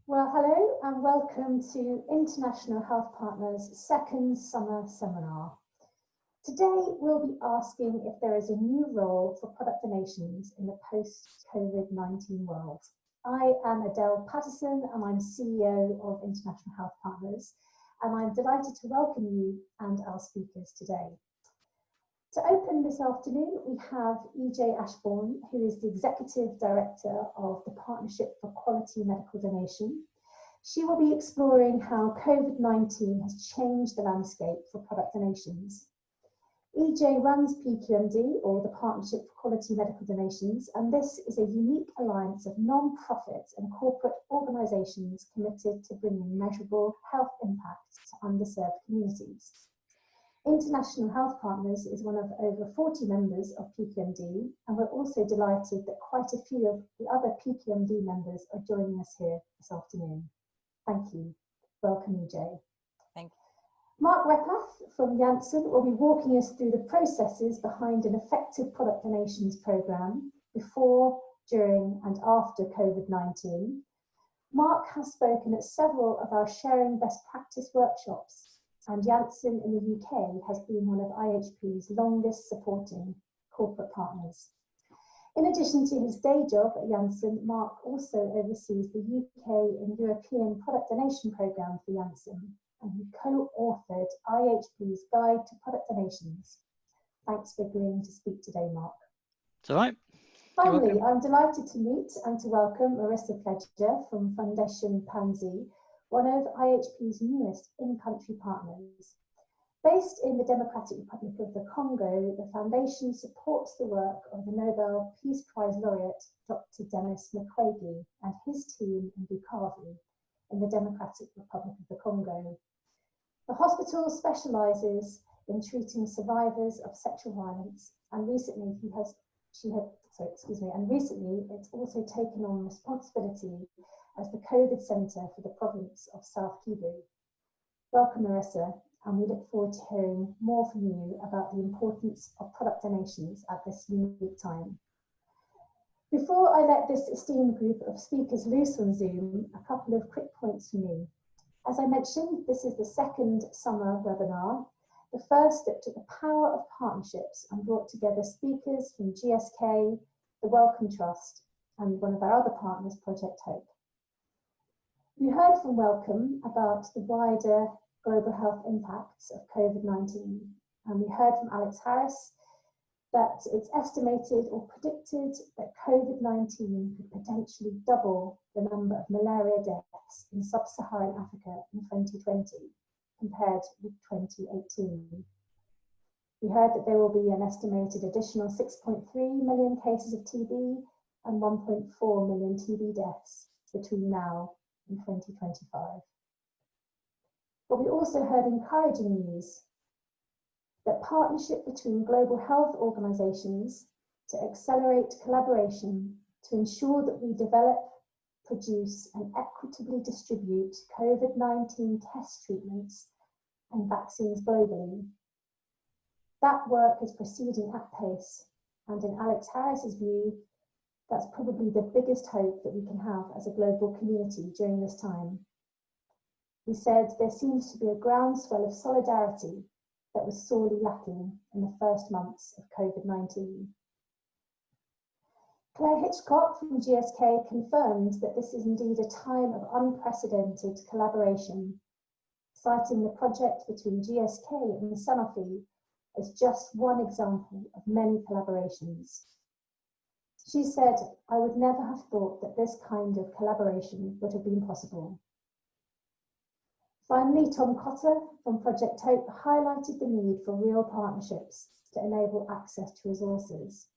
Well, hello and welcome to International Health Partners' second summer seminar. Today, we'll be asking if there is a new role for product donations in the post-COVID-19 world. I am Adele Patterson and I'm CEO of International Health Partners, and I'm delighted to welcome you and our speakers today. To open this afternoon, we have EJ Ashbourne, who is the Executive Director of the Partnership for Quality Medical Donation. She will be exploring how COVID-19 has changed the landscape for product donations. EJ runs PQMD, or the Partnership for Quality Medical Donations, and this is a unique alliance of non-profit and corporate organisations committed to bringing measurable health impacts to underserved communities. International Health Partners is one of over 40 members of PQMD, and we're also delighted that quite a few of the other PQMD members are joining us here this afternoon. Thank you. Welcome, EJ. Thank you. Mark Redpath from Janssen will be walking us through the processes behind an effective product donations programme before, during and after COVID-19. Mark has spoken at several of our Sharing Best Practice workshops, and Janssen in the UK has been one of IHP's longest supporting corporate partners. In addition to his day job at Janssen, Mark also oversees the UK and European product donation programme for Janssen, and he co-authored IHP's Guide to Product Donations. Thanks for agreeing to speak today, Mark. It's all right. Finally, I'm delighted to meet and to welcome Marissa Pledger from Foundation POMD, one of IHP's newest in-country partners. Based in the Democratic Republic of the Congo, the Foundation supports the work of the Nobel Peace Prize laureate, Dr. Denis Mukwege, and his team in Bukavu, in the Democratic Republic of the Congo. The hospital specialises in treating survivors of sexual violence, and recently it's also taken on responsibility as the COVID Centre for the province of South Kivu. Welcome, Marissa, and we look forward to hearing more from you about the importance of product donations at this unique time. Before I let this esteemed group of speakers loose on Zoom, a couple of quick points from me. As I mentioned, this is the second summer webinar. The first looked at the power of partnerships and brought together speakers from GSK, the Wellcome Trust, and one of our other partners, Project Hope. We heard from Wellcome about the wider global health impacts of COVID-19, and we heard from Alex Harris that it's estimated or predicted that COVID-19 could potentially double the number of malaria deaths in sub-Saharan Africa in 2020 compared with 2018. We heard that there will be an estimated additional 6.3 million cases of TB and 1.4 million TB deaths between now and 2025. But we also heard encouraging news that partnership between global health organisations to accelerate collaboration to ensure that we develop, produce and equitably distribute COVID-19 test treatments and vaccines globally. That work is proceeding at pace, and in Alex Harris's view, that's probably the biggest hope that we can have as a global community during this time. He said there seems to be a groundswell of solidarity that was sorely lacking in the first months of COVID-19. Claire Hitchcock from GSK confirmed that this is indeed a time of unprecedented collaboration, citing the project between GSK and Sanofi as just one example of many collaborations. She said, "I would never have thought that this kind of collaboration would have been possible." Finally, Tom Cotter from Project Hope highlighted the need for real partnerships to enable access to resources.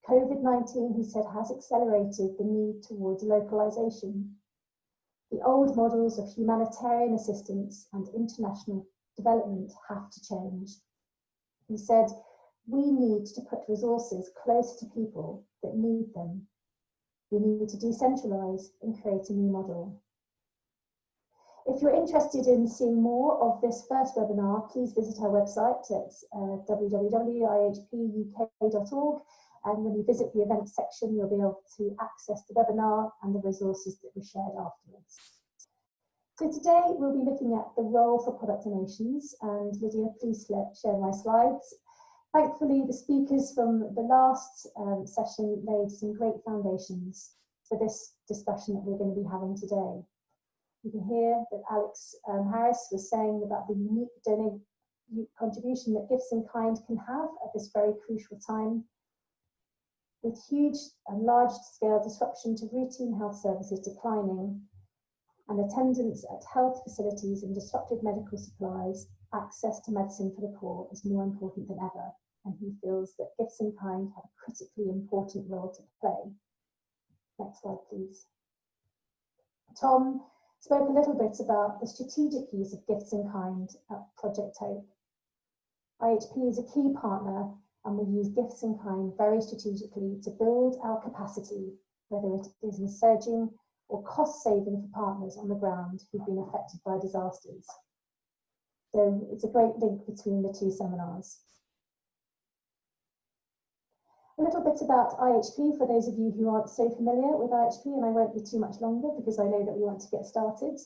COVID-19, he said, has accelerated the need towards localization. The old models of humanitarian assistance and international development have to change. He said, we need to put resources close to people that need them. We need to decentralize and create a new model. If you're interested in seeing more of this first webinar, please visit our website at www.ihpuk.org, And when you visit the events section, you'll be able to access the webinar and the resources that were shared afterwards. So today we'll be looking at the role for product donations, and Lydia, please share my slides. Thankfully, the speakers from the last session laid some great foundations for this discussion that we're going to be having today. You can hear that Alex Harris was saying about the unique contribution that gifts in kind can have at this very crucial time. With huge and large-scale disruption to routine health services declining, and attendance at health facilities and disrupted medical supplies, access to medicine for the poor is more important than ever, and he feels that gifts in kind have a critically important role to play. Next slide, please. Tom spoke a little bit about the strategic use of gifts in kind at Project Hope. IHP is a key partner, and we use gifts in kind very strategically to build our capacity, whether it is in surging or cost saving for partners on the ground who've been affected by disasters. So it's a great link between the two seminars. A little bit about IHP for those of you who aren't so familiar with IHP, and I won't be too much longer because I know that we want to get started.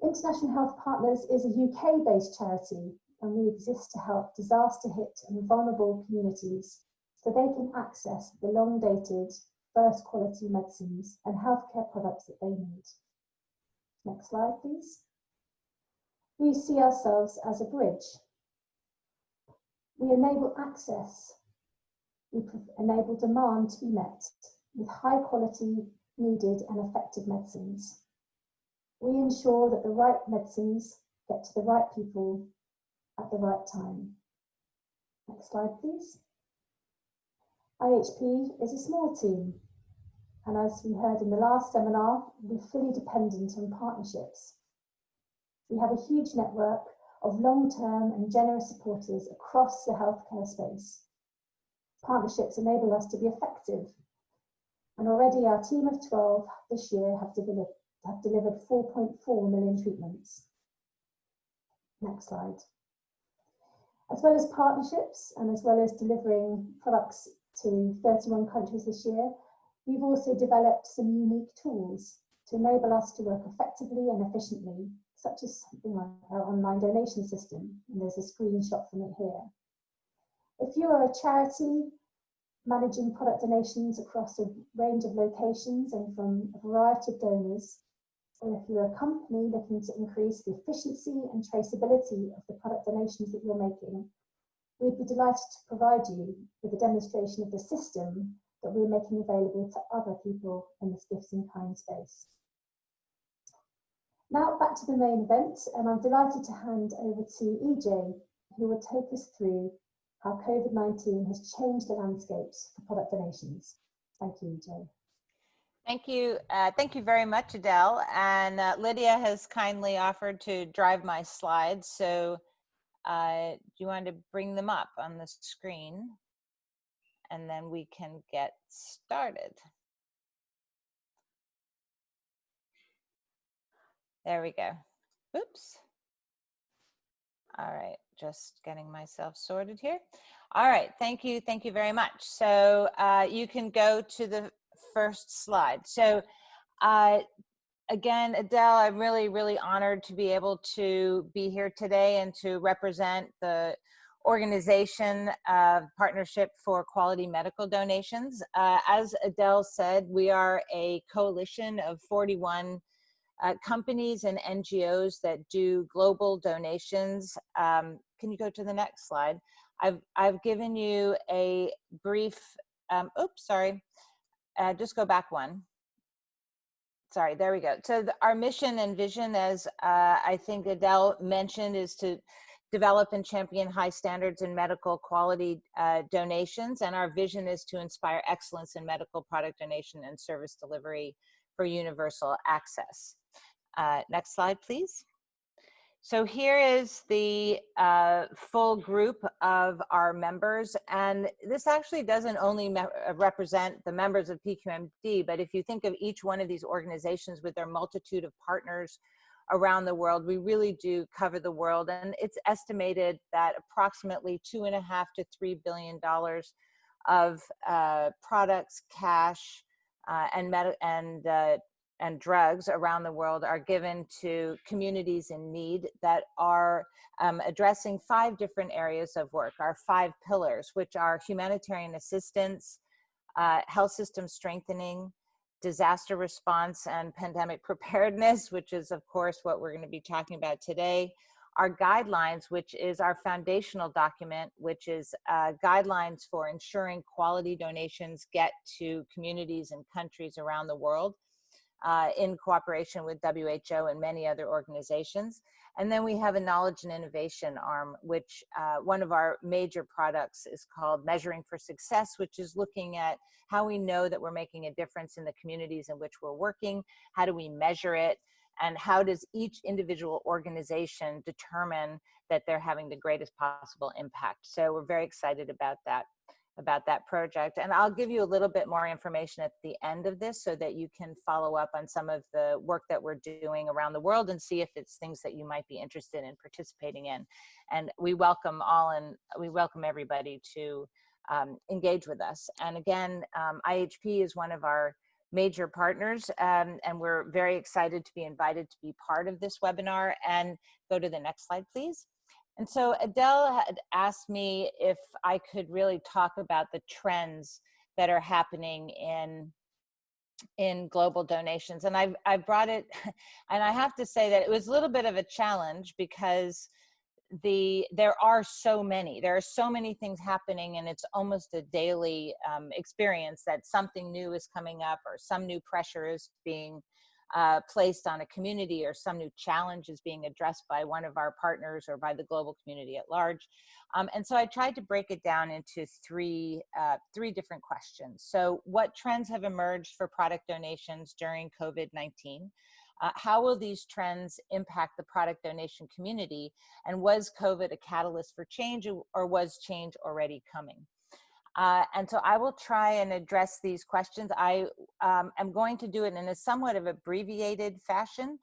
International Health Partners is a UK-based charity, and we exist to help disaster-hit and vulnerable communities so they can access the long-dated, first-quality medicines and healthcare products that they need. Next slide, please. We see ourselves as a bridge. We enable access. We enable demand to be met with high-quality, needed and effective medicines. We ensure that the right medicines get to the right people at the right time. Next slide, please. IHP is a small team, and as we heard in the last seminar, we're fully dependent on partnerships. We have a huge network of long-term and generous supporters across the healthcare space. Partnerships enable us to be effective, and already our team of 12 this year have delivered 4.4 million treatments. Next slide. As well as partnerships and as well as delivering products to 31 countries this year, we've also developed some unique tools to enable us to work effectively and efficiently, such as something like our online donation system, and there's a screenshot from it here. If you are a charity managing product donations across a range of locations and from a variety of donors, or if you're a company looking to increase the efficiency and traceability of the product donations that you're making, we'd be delighted to provide you with a demonstration of the system that we're making available to other people in this gifts in kind space. Now back to the main event, and I'm delighted to hand over to EJ, who will take us through how COVID-19 has changed the landscapes for product donations. Thank you, EJ. Thank you. Thank you very much, Adele. And Lydia has kindly offered to drive my slides. So do you want to bring them up on the screen? And then we can get started. There we go. Oops. All right, just getting myself sorted here. All right, thank you very much. So you can go to the first slide. So again, Adele, I'm really honored to be able to be here today and to represent the organization Partnership for Quality Medical Donations. As Adele said, we are a coalition of 41 companies and NGOs that do global donations. Can you go to the next slide? I've given you a brief, oops, sorry, just go back one. Sorry, there we go. So our mission and vision, as I think Adele mentioned, is to develop and champion high standards in medical quality donations. And our vision is to inspire excellence in medical product donation and service delivery for universal access. Next slide, please. So here is the full group of our members, and this actually doesn't only represent the members of PQMD, but if you think of each one of these organizations with their multitude of partners around the world, we really do cover the world, and it's estimated that approximately $2.5 to $3 billion of products, cash, and drugs around the world are given to communities in need that are addressing 5 different areas of work, our 5 pillars, which are humanitarian assistance, health system strengthening, disaster response and pandemic preparedness, which is of course what we're going to be talking about today, our guidelines, which is our foundational document, which is guidelines for ensuring quality donations get to communities and countries around the world in cooperation with WHO and many other organizations. And then we have a knowledge and innovation arm, which one of our major products is called Measuring for Success, which is looking at how we know that we're making a difference in the communities in which we're working, how do we measure it, and how does each individual organization determine that they're having the greatest possible impact. So we're very excited about that project. And I'll give you a little bit more information at the end of this so that you can follow up on some of the work that we're doing around the world and see if it's things that you might be interested in participating in. And we welcome we welcome everybody to engage with us. And again, IHP is one of our major partners, and we're very excited to be invited to be part of this webinar. And go to the next slide, please. And so Adele had asked me if I could really talk about the trends that are happening in global donations. And I brought it, and I have to say that it was a little bit of a challenge because there are so many things happening, and it's almost a daily experience that something new is coming up, or some new pressure is being placed on a community, or some new challenge is being addressed by one of our partners or by the global community at large. And so I tried to break it down into three different questions. So what trends have emerged for product donations during COVID-19? How will these trends impact the product donation community? And was COVID a catalyst for change, or was change already coming? And so I will try and address these questions. I am going to do it in a somewhat of abbreviated fashion.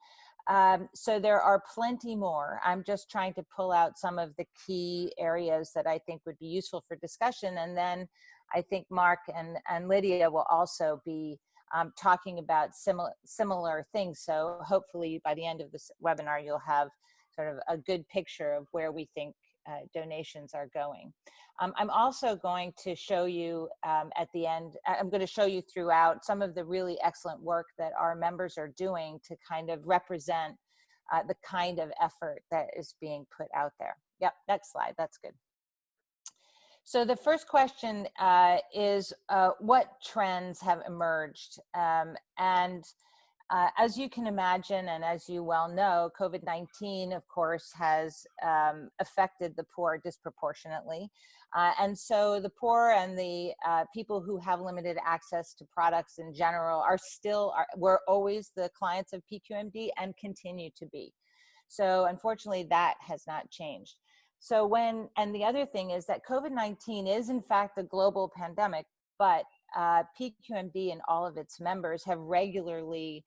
So there are plenty more. I'm just trying to pull out some of the key areas that I think would be useful for discussion. And then I think Mark and Lydia will also be talking about similar things. So hopefully by the end of this webinar, you'll have sort of a good picture of where we think donations are going. I'm also going to show you at the end, I'm going to show you throughout some of the really excellent work that our members are doing to kind of represent the kind of effort that is being put out there. Yep, next slide, that's good. So the first question is what trends have emerged? As you can imagine, and as you well know, COVID-19, of course, has affected the poor disproportionately. And so the poor and the people who have limited access to products in general were always the clients of PQMD and continue to be. So unfortunately, that has not changed. So and the other thing is that COVID-19 is in fact a global pandemic, but PQMD and all of its members have regularly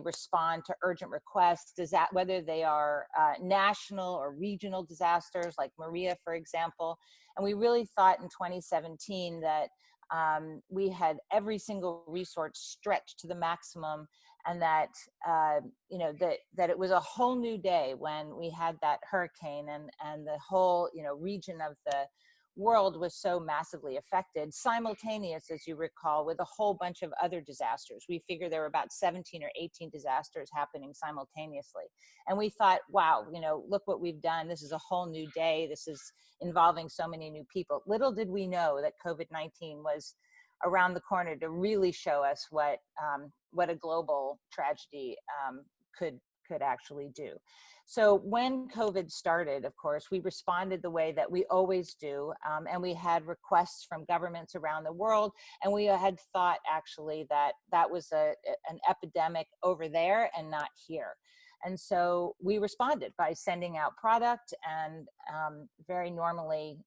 respond to urgent requests, whether they are national or regional disasters like Maria, for example. And we really thought in 2017 that we had every single resource stretched to the maximum, and that that it was a whole new day when we had that hurricane, and the whole region of the world was so massively affected, simultaneous, as you recall, with a whole bunch of other disasters. We figure there were about 17 or 18 disasters happening simultaneously. And we thought, wow, look what we've done. This is a whole new day. This is involving so many new people. Little did we know that COVID-19 was around the corner to really show us what a global tragedy could actually do. So when COVID started, of course, we responded the way that we always do, and we had requests from governments around the world, and we had thought actually that was an epidemic over there and not here. And so we responded by sending out product and very normally,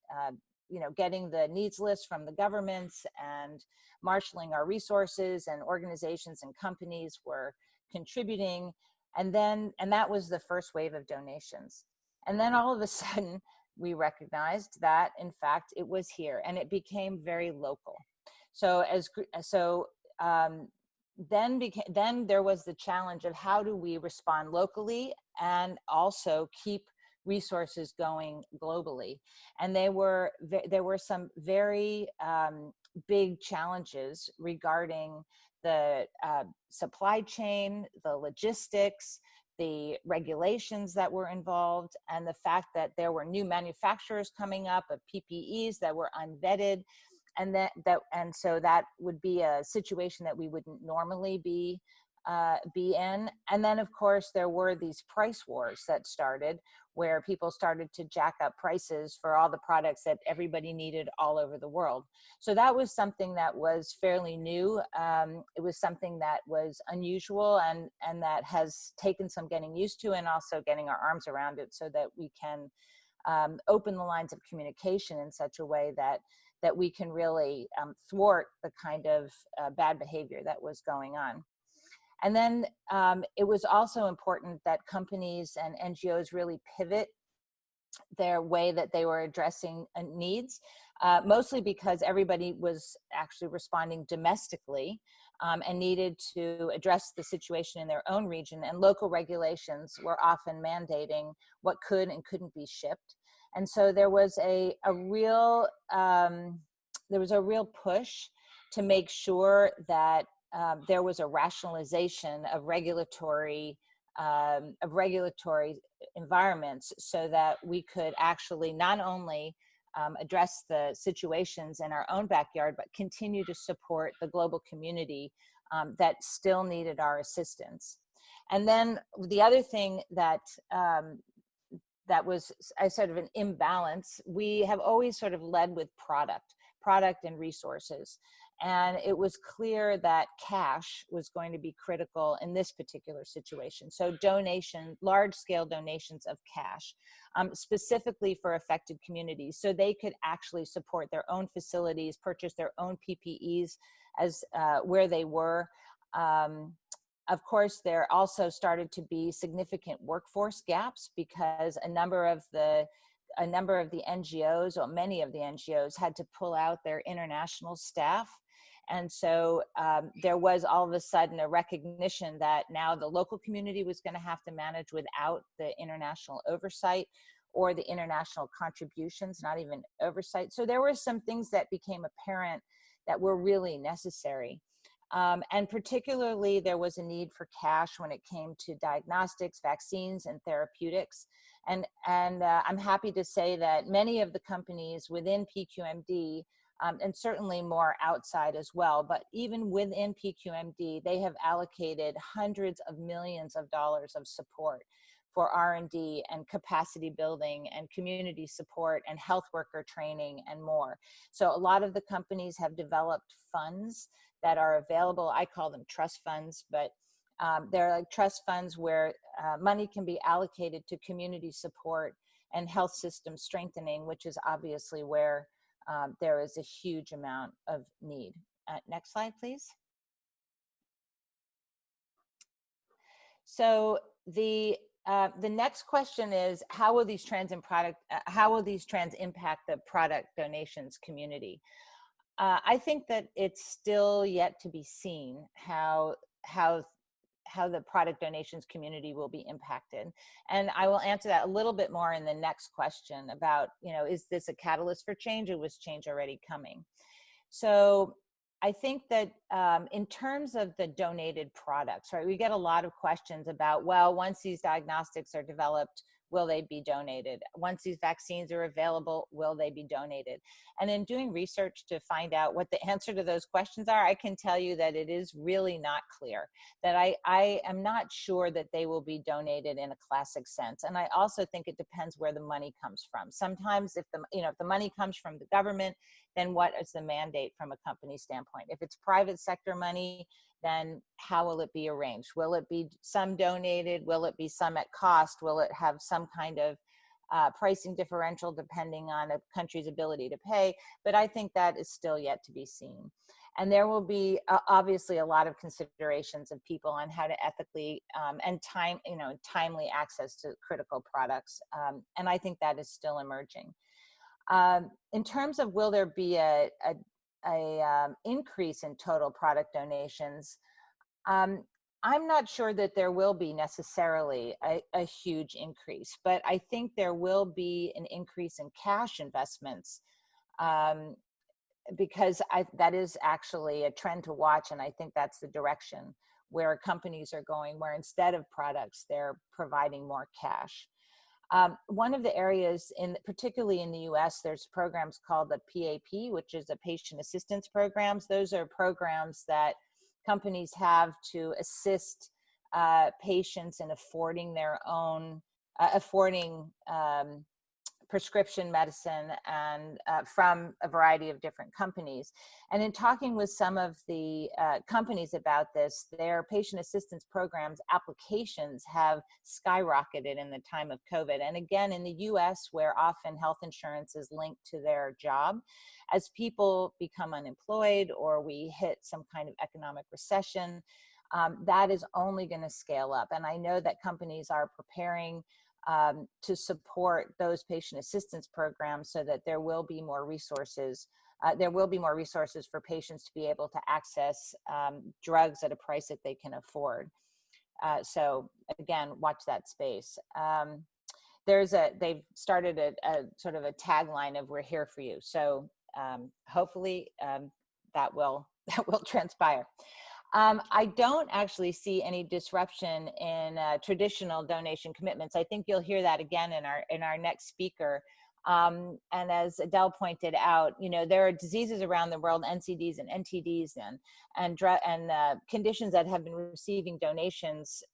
getting the needs list from the governments and marshaling our resources, and organizations and companies were contributing. And that was the first wave of donations. And then all of a sudden, we recognized that, in fact, it was here, and it became very local. So then there was the challenge of how do we respond locally and also keep resources going globally. And there were some very big challenges regarding the supply chain, the logistics, the regulations that were involved, and the fact that there were new manufacturers coming up of PPEs that were unvetted. And so that would be a situation that we wouldn't normally be in. And then, of course, there were these price wars that started, where people started to jack up prices for all the products that everybody needed all over the world. So that was something that was fairly new. It was something that was unusual, and that has taken some getting used to, and also getting our arms around it so that we can open the lines of communication in such a way that we can really thwart the kind of bad behavior that was going on. And then it was also important that companies and NGOs really pivot their way that they were addressing needs, mostly because everybody was actually responding domestically and needed to address the situation in their own region, and local regulations were often mandating what could and couldn't be shipped. And so there was a real push to make sure that there was a rationalization of regulatory environments, so that we could actually not only address the situations in our own backyard, but continue to support the global community that still needed our assistance. And then the other thing that was a sort of an imbalance, we have always sort of led with product and resources. And it was clear that cash was going to be critical in this particular situation. So large-scale donations of cash, specifically for affected communities, so they could actually support their own facilities, purchase their own PPEs as where they were. Of course, there also started to be significant workforce gaps, because a number of the NGOs, or many of the NGOs, had to pull out their international staff. And so there was all of a sudden a recognition that now the local community was going to have to manage without the international oversight or the international contributions, not even oversight. So there were some things that became apparent that were really necessary. And particularly, there was a need for cash when it came to diagnostics, vaccines, and therapeutics. And I'm happy to say that many of the companies within PQMD, and certainly more outside as well, but even within PQMD, they have allocated hundreds of millions of dollars of support for R&D and capacity building and community support and health worker training and more. So a lot of the companies have developed funds that are available. I call them trust funds, but they're like trust funds where money can be allocated to community support and health system strengthening, which is obviously where there is a huge amount of need. Next slide, please. So the next question is, how will these trends impact the product donations community? I think that it's still yet to be seen how the product donations community will be impacted. And I will answer that a little bit more in the next question about, is this a catalyst for change, or was change already coming? So I think that in terms of the donated products, right, we get a lot of questions about, well, once these diagnostics are developed, will they be donated? Once these vaccines are available, will they be donated? And in doing research to find out what the answer to those questions are, I can tell you that it is really not clear, that I am not sure that they will be donated in a classic sense. And I also think it depends where the money comes from. Sometimes if the money comes from the government, then what is the mandate from a company standpoint? If it's private sector money, then how will it be arranged? Will it be some donated? Will it be some at cost? Will it have some kind of pricing differential depending on a country's ability to pay, but I think that is still yet to be seen. And there will be obviously a lot of considerations of people on how to ethically and timely access to critical products. And I think that is still emerging. In terms of will there be a increase in total product donations, I'm not sure that there will be necessarily a huge increase, but I think there will be an increase in cash investments, because that is actually a trend to watch, and I think that's the direction where companies are going, where instead of products, they're providing more cash. One of the areas, particularly in the US, there's programs called the PAP, which is a patient assistance programs. Those are programs that companies have to assist patients in affording their own, prescription medicine and from a variety of different companies. And in talking with some of the companies about this, their patient assistance programs applications have skyrocketed in the time of COVID. And again, in the US, where often health insurance is linked to their job, as people become unemployed or we hit some kind of economic recession, that is only going to scale up. And I know that companies are preparing to support those patient assistance programs so that there will be more resources. There will be more resources for patients to be able to access drugs at a price that they can afford. So again, watch that space. They've started a sort of a tagline of "We're here for you." So hopefully that will transpire. I don't actually see any disruption in traditional donation commitments. I think you'll hear that again in our next speaker. And as Adele pointed out, there are diseases around the world, NCDs and NTDs and conditions that have been receiving donations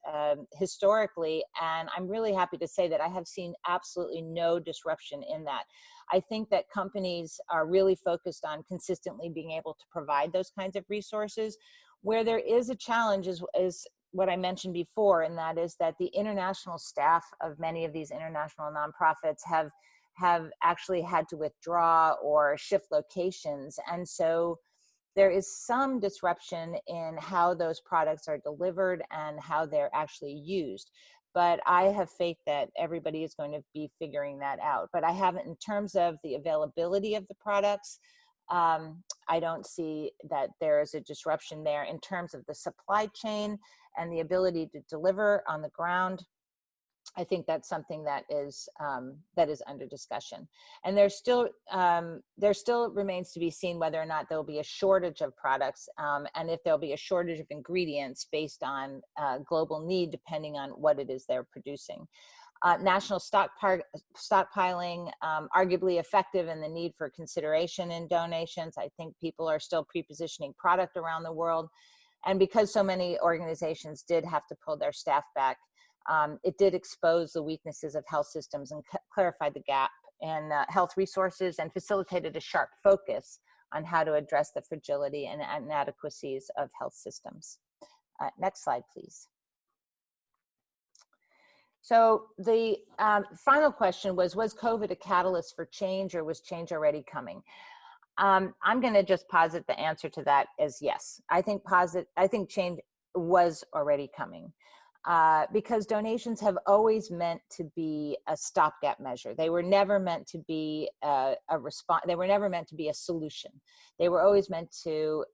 historically. And I'm really happy to say that I have seen absolutely no disruption in that. I think that companies are really focused on consistently being able to provide those kinds of resources. Where there is a challenge is what I mentioned before, and that is that the international staff of many of these international nonprofits have actually had to withdraw or shift locations. And so there is some disruption in how those products are delivered and how they're actually used. But I have faith that everybody is going to be figuring that out. But I haven't, in terms of the availability of the products, I don't see that there is a disruption there. In terms of the supply chain and the ability to deliver on the ground, I think that's something that is under discussion. And there still remains to be seen whether or not there'll be a shortage of products, and if there'll be a shortage of ingredients based on global need, depending on what it is they're producing. National stockpiling, arguably effective in the need for consideration in donations. I think people are still pre-positioning product around the world. And because so many organizations did have to pull their staff back, it did expose the weaknesses of health systems and clarified the gap in health resources and facilitated a sharp focus on how to address the fragility and inadequacies of health systems. Next slide, please. So the final question was COVID a catalyst for change, or was change already coming? I'm going to just posit the answer to that as yes. I think change was already coming, because donations have always meant to be a stopgap measure. They were never meant to be a response. They were never meant to be a solution. They were always meant to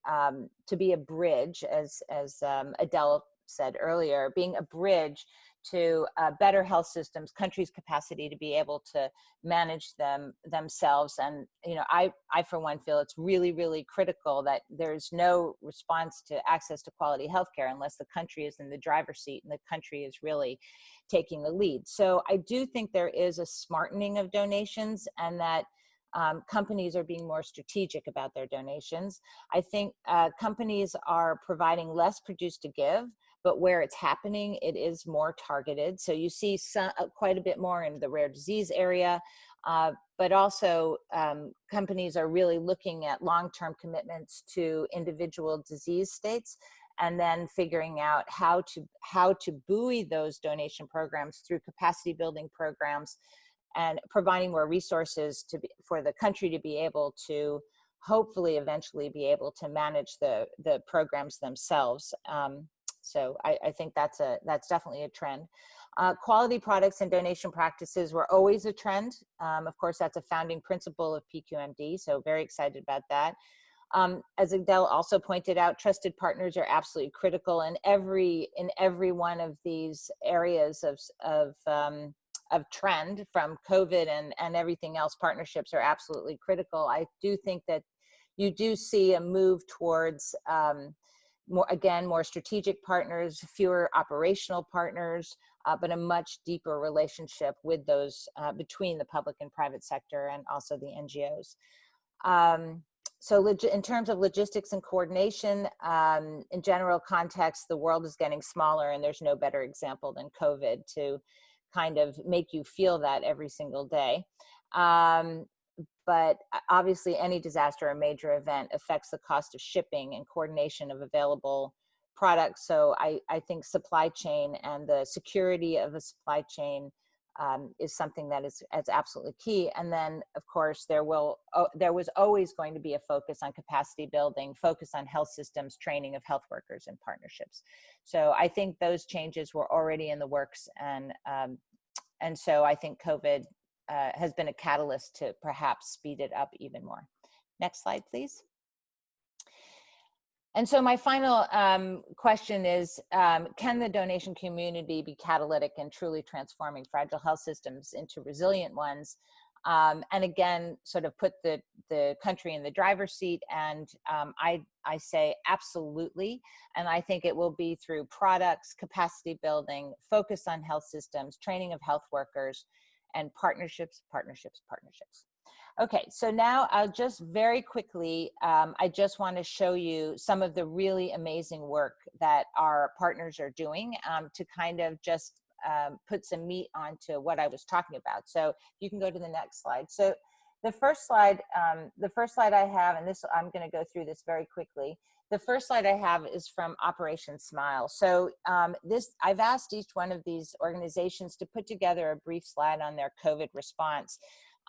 be a bridge, as Adele said earlier, being a bridge to better health systems, countries' capacity to be able to manage themselves. And I for one feel it's really, really critical that there's no response to access to quality healthcare unless the country is in the driver's seat and the country is really taking the lead. So I do think there is a smartening of donations, and that companies are being more strategic about their donations. I think companies are providing less produce to give, but where it's happening, it is more targeted. So you see quite a bit more in the rare disease area, but also companies are really looking at long-term commitments to individual disease states, and then figuring out how to buoy those donation programs through capacity building programs and providing more resources for the country to be able to hopefully eventually be able to manage the programs themselves. So I think that's definitely a trend. Quality products and donation practices were always a trend. Of course, that's a founding principle of PQMD, so very excited about that. As Adele also pointed out, trusted partners are absolutely critical in every one of these areas of trend, from COVID and everything else. Partnerships are absolutely critical. I do think that you do see a move towards more strategic partners, fewer operational partners, but a much deeper relationship with those between the public and private sector and also the NGOs. So in terms of logistics and coordination, in general context, the world is getting smaller, and there's no better example than COVID to kind of make you feel that every single day. But obviously any disaster or major event affects the cost of shipping and coordination of available products. So I think supply chain and the security of a supply chain is something that is absolutely key. And then, of course, there was always going to be a focus on capacity building, focus on health systems, training of health workers, and partnerships. So I think those changes were already in the works, and so I think COVID has been a catalyst to perhaps speed it up even more. Next slide, please. And so my final question is, can the donation community be catalytic in truly transforming fragile health systems into resilient ones? And again, sort of put the country in the driver's seat. And I say absolutely. And I think it will be through products, capacity building, focus on health systems, training of health workers, and partnerships. Okay, so now I'll just very quickly, I just want to show you some of the really amazing work that our partners are doing to kind of just put some meat onto what I was talking about. So you can go to the next slide. So the first slide I have, and this, I'm going to go through this very quickly. The first slide I have is from Operation Smile. So I've asked each one of these organizations to put together a brief slide on their COVID response.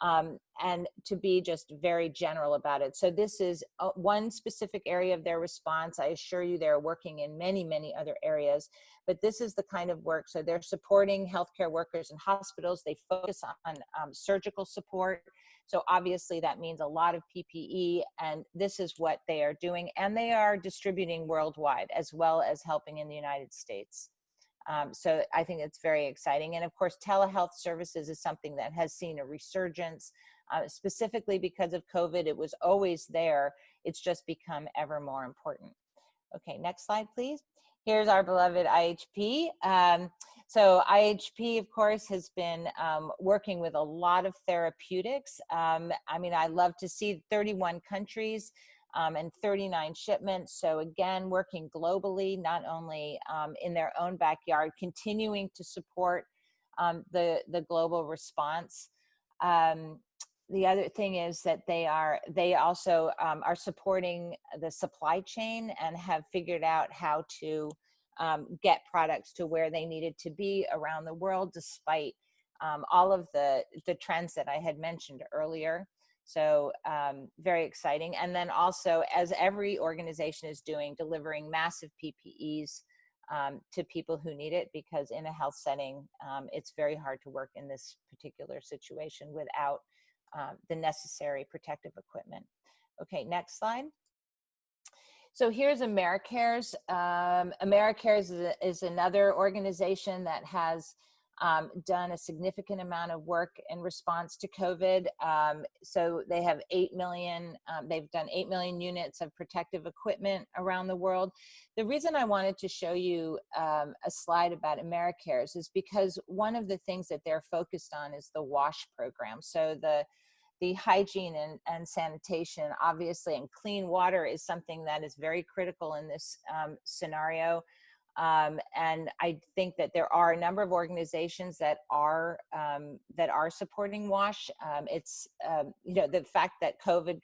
And to be just very general about it. So this is one specific area of their response. I assure you they're working in many, many other areas, but this is the kind of work. So they're supporting healthcare workers in hospitals. They focus on surgical support. So obviously that means a lot of PPE, and this is what they are doing. And they are distributing worldwide as well as helping in the United States. So I think it's very exciting. And of course, telehealth services is something that has seen a resurgence, specifically because of COVID. It was always there. It's just become ever more important. Okay, next slide, please. Here's our beloved IHP. So IHP, of course, has been working with a lot of therapeutics. I mean, I love to see 31 countries. And 39 shipments. So again, working globally, not only in their own backyard, continuing to support the global response. The other thing is that they also are supporting the supply chain and have figured out how to get products to where they needed to be around the world, despite all of the trends that I had mentioned earlier. So very exciting. And then also, as every organization is doing, delivering massive PPEs to people who need it, because in a health setting, it's very hard to work in this particular situation without the necessary protective equipment. Okay, next slide. So here's AmeriCares. AmeriCares is another organization that has done a significant amount of work in response to COVID. So they have 8 million, they've done 8 million units of protective equipment around the world. The reason I wanted to show you a slide about AmeriCares is because one of the things that they're focused on is the WASH program. So the hygiene and sanitation, obviously, and clean water is something that is very critical in this scenario. And I think that there are a number of organizations that are supporting WASH. It's the fact that COVID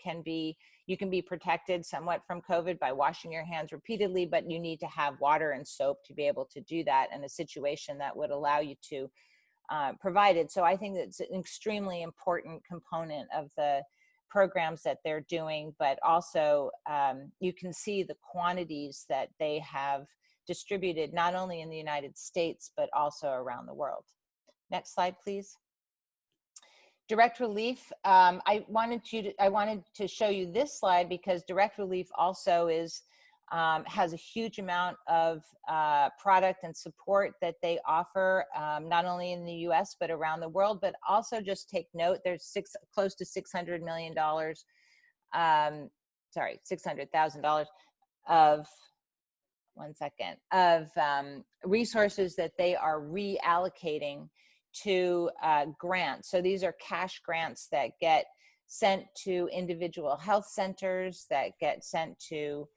you can be protected somewhat from COVID by washing your hands repeatedly, but you need to have water and soap to be able to do that in a situation that would allow you to provided. So I think that's an extremely important component of the programs that they're doing, but also you can see the quantities that they have distributed, not only in the United States, but also around the world. Next slide, please. Direct relief. I wanted to show you this slide because direct relief also is has a huge amount of product and support that they offer, not only in the US, but around the world. But also just take note, there's close to $600 million, sorry, $600,000 of, resources that they are reallocating to grants. So these are cash grants that get sent to individual health centers, that get sent to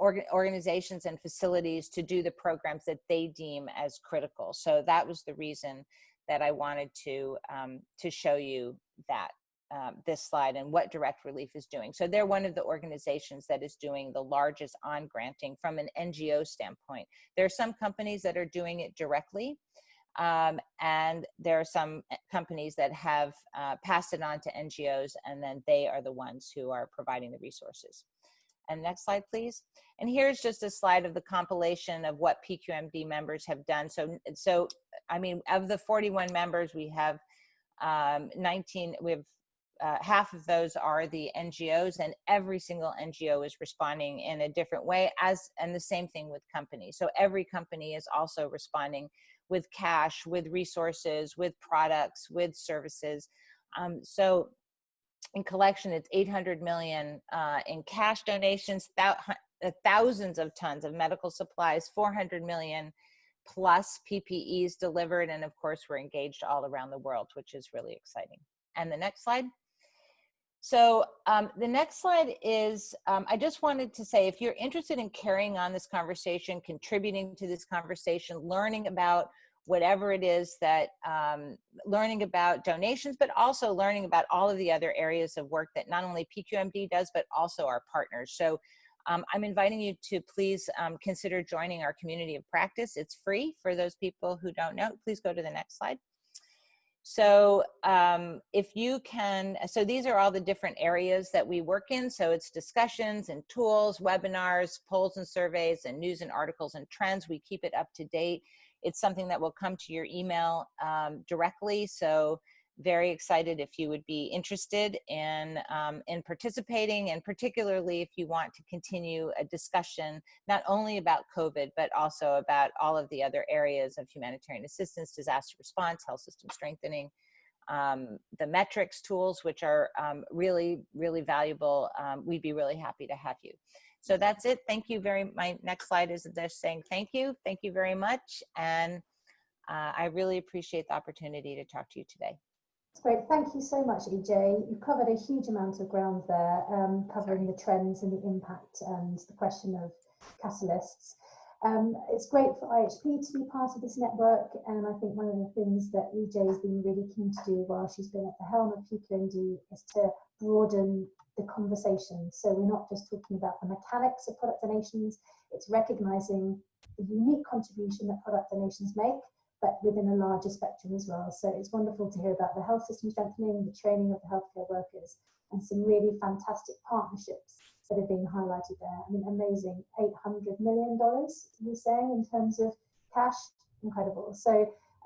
organizations and facilities to do the programs that they deem as critical. So that was the reason that I wanted to show you that this slide and what Direct Relief is doing. So they're one of the organizations that is doing the largest on granting from an NGO standpoint. There are some companies that are doing it directly, and there are some companies that have passed it on to NGOs, and then they are the ones who are providing the resources. And next slide, please. And here's just a slide of the compilation of what PQMD members have done. So I mean, of the 41 members, we have 19, we have half of those are the NGOs, and every single NGO is responding in a different way, and the same thing with companies. So every company is also responding with cash, with resources, with products, with services. So in collection, it's 800 million in cash donations, thousands of tons of medical supplies, 400 million plus PPEs delivered, and of course, we're engaged all around the world, which is really exciting. And the next slide. So the next slide is, I just wanted to say, if you're interested in carrying on this conversation, contributing to this conversation, learning about whatever it is that, learning about donations, but also learning about all of the other areas of work that not only PQMD does, but also our partners. So I'm inviting you to please consider joining our community of practice. It's free for those people who don't know. Please go to the next slide. So if you can, so these are all the different areas that we work in. So it's discussions and tools, webinars, polls and surveys, and news and articles and trends. We keep it up to date. It's something that will come to your email directly. So very excited if you would be interested in participating, and particularly if you want to continue a discussion, not only about COVID, but also about all of the other areas of humanitarian assistance, disaster response, health system strengthening, the metrics tools, which are really, really valuable. We'd be really happy to have you. So that's it. Thank you very much. My next slide is just saying thank you. Thank you very much. And I really appreciate the opportunity to talk to you today. That's great. Thank you so much, EJ. You've covered a huge amount of ground there, covering the trends and the impact and the question of catalysts. It's great for IHP to be part of this network, and I think one of the things that EJ has been really keen to do while she's been at the helm of PQMD is to broaden the conversation. So we're not just talking about the mechanics of product donations, it's recognizing the unique contribution that product donations make, but within a larger spectrum as well. So it's wonderful to hear about the health system strengthening, the training of the healthcare workers, and some really fantastic partnerships that are being highlighted there. I mean, amazing, $800 million, you're saying, in terms of cash, incredible. So,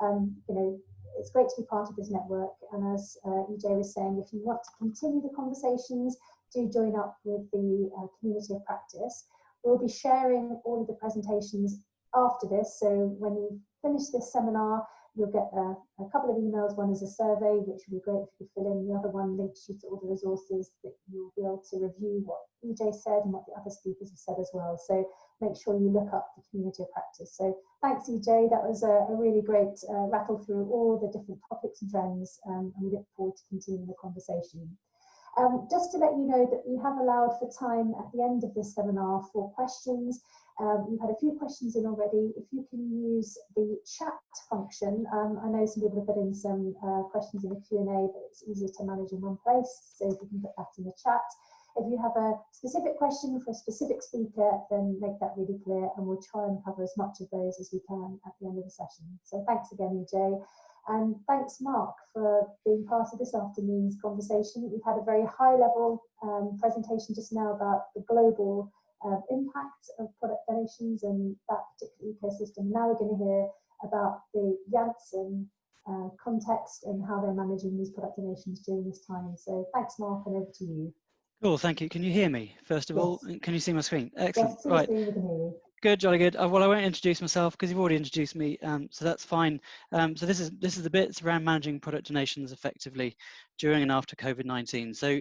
you know, it's great to be part of this network. And as EJ was saying, if you want to continue the conversations, do join up with the community of practice. We'll be sharing all of the presentations after this. So when you finish this seminar, you'll get a couple of emails. One is a survey, which would be great if you could fill in. The other one links you to all the resources that you'll be able to review what EJ said and what the other speakers have said as well. So make sure you look up the community of practice. So thanks, EJ. That was a really great rattle through all the different topics and trends, and we look forward to continuing the conversation. Just to let you know that we have allowed for time at the end of this seminar for questions. We've had a few questions in already. If you can use the chat function, I know some people have put in some questions in the Q&A, but it's easier to manage in one place. So if you can put that in the chat. if you have a specific question for a specific speaker, then make that really clear, and we'll try and cover as much of those as we can at the end of the session. So thanks again, EJ. And thanks, Mark, for being part of this afternoon's conversation. We've had a very high-level presentation just now about the global impact of product donations and that particular ecosystem. Now we're going to hear about the Janssen context and how they're managing these product donations during this time. So thanks, Mark, and over to you. Cool, thank you. Can you hear me, first of all? Can you see my screen? Excellent. Yes, see the screen, we can hear you. Good, jolly good. Well, I won't introduce myself because you've already introduced me, so that's fine. So this is the bits around managing product donations effectively during and after COVID-19. So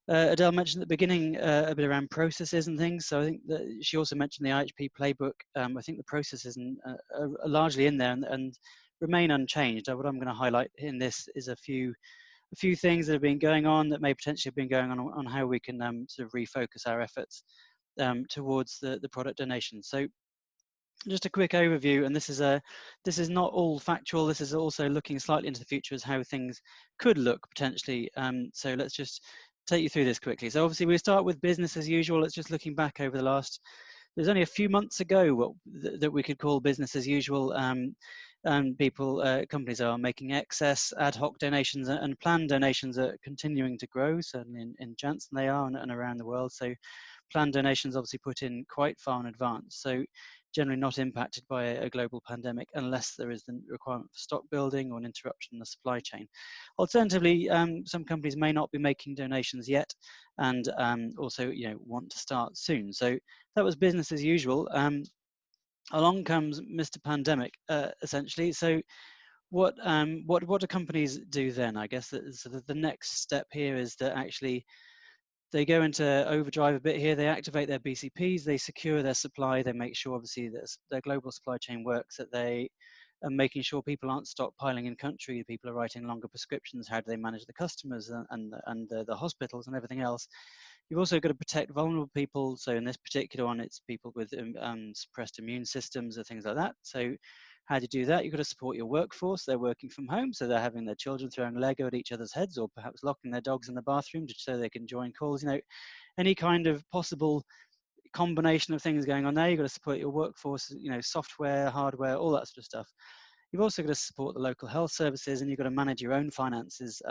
Adele mentioned at the beginning a bit around processes and things. So I think that she also mentioned the IHP playbook. I think the processes are largely in there and remain unchanged. What I'm going to highlight in this is a few things that have been going on that may potentially have been going on how we can sort of refocus our efforts towards the product donation. So just a quick overview, and this is not all factual. This is also looking slightly into the future as how things could look potentially. So let's just take you through this quickly. So obviously we start with business as usual. It's just looking back over the last. There's only a few months ago that we could call business as usual. And companies are making excess ad hoc donations, and planned donations are continuing to grow. Certainly in Janssen they are, and around the world. So planned donations obviously put in quite far in advance. So generally not impacted by a global pandemic unless there is the requirement for stock building or an interruption in the supply chain. Alternatively, some companies may not be making donations yet, and also want to start soon. So that was business as usual. Along comes Mr. Pandemic, essentially. So what do companies do then? I guess the next step here is that actually they go into overdrive a bit here. They activate their BCPs, they secure their supply, they make sure obviously that their global supply chain works, that they are making sure people aren't stockpiling in country, people are writing longer prescriptions, how do they manage the customers and the hospitals and everything else. You've also got to protect vulnerable people. So in this particular one, it's people with suppressed immune systems or things like that. So how do you do that? You've got to support your workforce. They're working from home, so they're having their children throwing Lego at each other's heads, or perhaps locking their dogs in the bathroom just so they can join calls. Any kind of possible combination of things going on there. You've got to support your workforce, software, hardware, all that sort of stuff. You've also got to support the local health services, and you've got to manage your own finances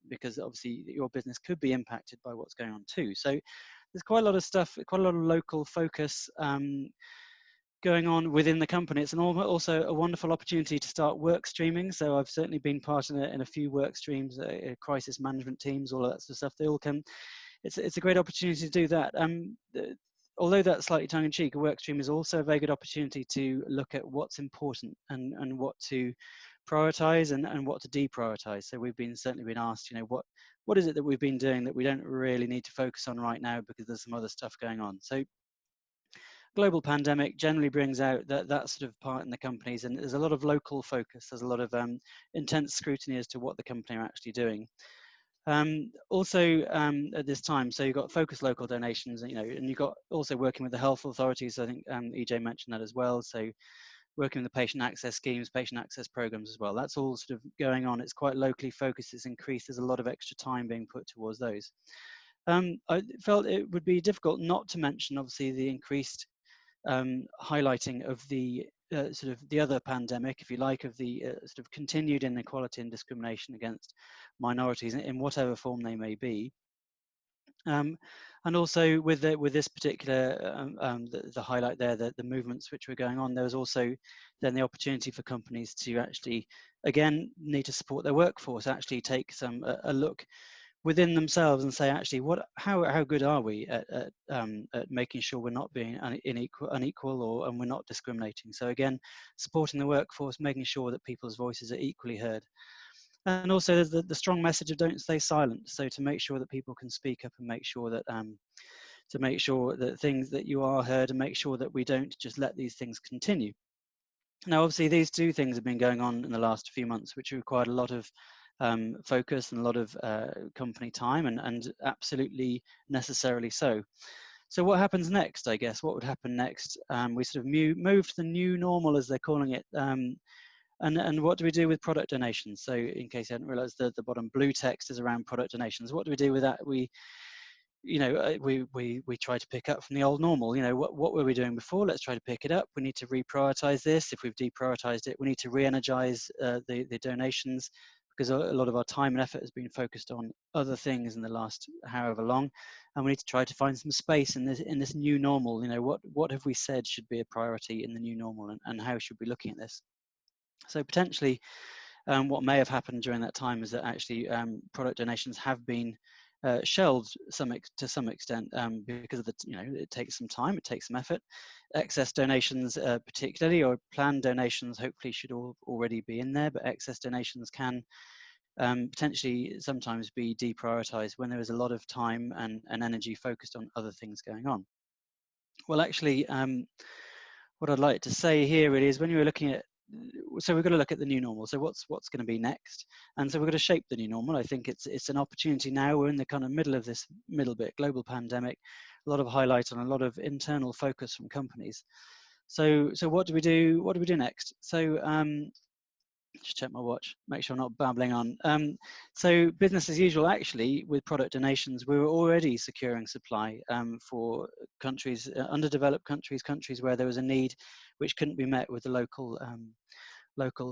because obviously your business could be impacted by what's going on too. So there's quite a lot of stuff, quite a lot of local focus going on within the company. It's also a wonderful opportunity to start work streaming. So I've certainly been part in a few work streams, crisis management teams, all of that sort of stuff. They all can. It's a great opportunity to do that. Although that's slightly tongue-in-cheek, a work stream is also a very good opportunity to look at what's important and what to prioritize and what to deprioritize. So we've certainly been asked, what is it that we've been doing that we don't really need to focus on right now because there's some other stuff going on. So global pandemic generally brings out that sort of part in the companies, and there's a lot of local focus. There's a lot of intense scrutiny as to what the company are actually doing. Also at this time, so you've got focused local donations, and you've got also working with the health authorities. I think EJ mentioned that as well. So working with the patient access schemes, patient access programs as well. That's all sort of going on. It's quite locally focused. It's increased. There's a lot of extra time being put towards those. I felt it would be difficult not to mention, obviously, the increased highlighting of the sort of the other pandemic, if you like, of the sort of continued inequality and discrimination against minorities in whatever form they may be. And also with this particular the highlight there, the movements which were going on, there was also then the opportunity for companies to actually again need to support their workforce, actually take a look within themselves and say, actually, how good are we at making sure we're not being unequal and we're not discriminating. So again, supporting the workforce, making sure that people's voices are equally heard. And also there's the strong message of don't stay silent. So to make sure that people can speak up and make sure that things that you are heard, and make sure that we don't just let these things continue. Now, obviously, these two things have been going on in the last few months, which required a lot of focus and a lot of company time, and absolutely necessarily so. So what happens next, I guess? What would happen next? We sort of move to the new normal, as they're calling it. And what do we do with product donations? So in case you hadn't realized, the bottom blue text is around product donations. What do we do with that? we try to pick up from the old normal. What were we doing before? Let's try to pick it up. We need to reprioritize this. If we've deprioritized it, we need to re-energize the donations, because a lot of our time and effort has been focused on other things in the last however long, and we need to try to find some space in this new normal. What have we said should be a priority in the new normal, and how should we be looking at this? So potentially, what may have happened during that time is that actually product donations have been shelved to some extent, because of it takes some time, it takes some effort. Excess donations, particularly, or planned donations, hopefully should already be in there, but excess donations can potentially sometimes be deprioritized when there is a lot of time and energy focused on other things going on. Well, actually, what I'd like to say here really is, when you're looking at, so we've got to look at the new normal. So what's going to be next? And so we've got to shape the new normal. I think it's an opportunity now. We're in the kind of middle of this global pandemic, a lot of highlight on a lot of internal focus from companies. So what do we do? What do we do next? So just check my watch, make sure I'm not babbling on. So business as usual, actually, with product donations, we were already securing supply for countries, underdeveloped countries where there was a need which couldn't be met with the local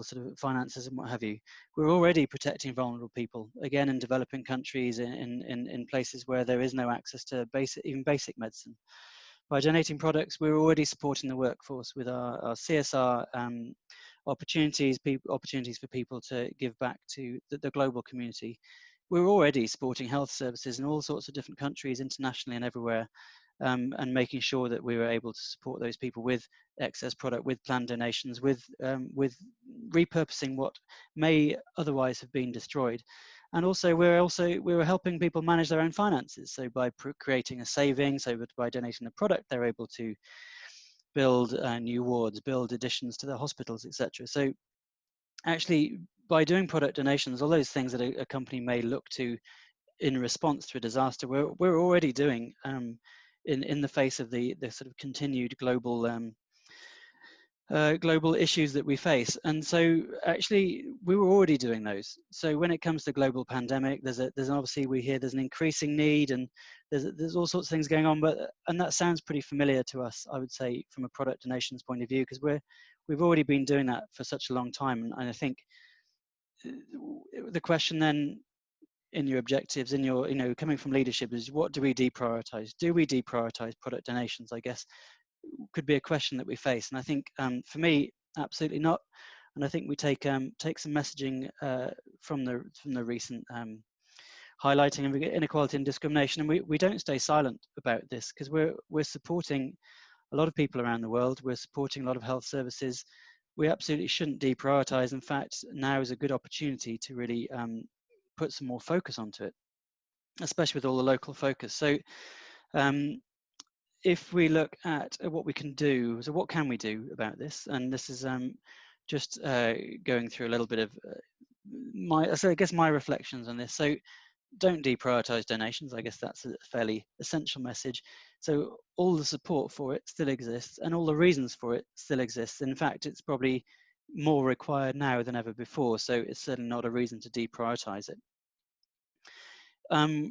sort of finances and what have you. We're already protecting vulnerable people, again, in developing countries, in places where there is no access to even basic medicine. By donating products, we're already supporting the workforce with our CSR opportunities for people to give back to the global community. We're already supporting health services in all sorts of different countries, internationally and everywhere, and making sure that we were able to support those people with excess product, with planned donations, with repurposing what may otherwise have been destroyed. And also we were helping people manage their own finances. So by creating a saving, so by donating a product, they're able to build new wards, build additions to the hospitals, etc. So actually, by doing product donations, all those things that a company may look to in response to a disaster, we're already doing in the face of the sort of continued global issues that we face. And so actually we were already doing those. So when it comes to global pandemic, there's obviously, we hear there's an increasing need, and there's all sorts of things going on, and that sounds pretty familiar to us, I would say, from a product donations point of view, because we've already been doing that for such a long time. And I think the question then, in your objectives, in your coming from leadership, is what do we deprioritize? Do we deprioritize product donations, I guess, could be a question that we face. And I think for me, absolutely not. And I think we take some messaging from the recent highlighting of inequality and discrimination, and we don't stay silent about this, because we're supporting a lot of people around the world. We're supporting a lot of health services. We absolutely shouldn't deprioritize. In fact, now is a good opportunity to really put some more focus onto it, especially with all the local focus. So if we look at what we can do, so what can we do about this? And this is just going through a little bit of my reflections on this. So don't deprioritize donations. I guess that's a fairly essential message. So all the support for it still exists, and all the reasons for it still exist. In fact, it's probably more required now than ever before. So it's certainly not a reason to deprioritize it.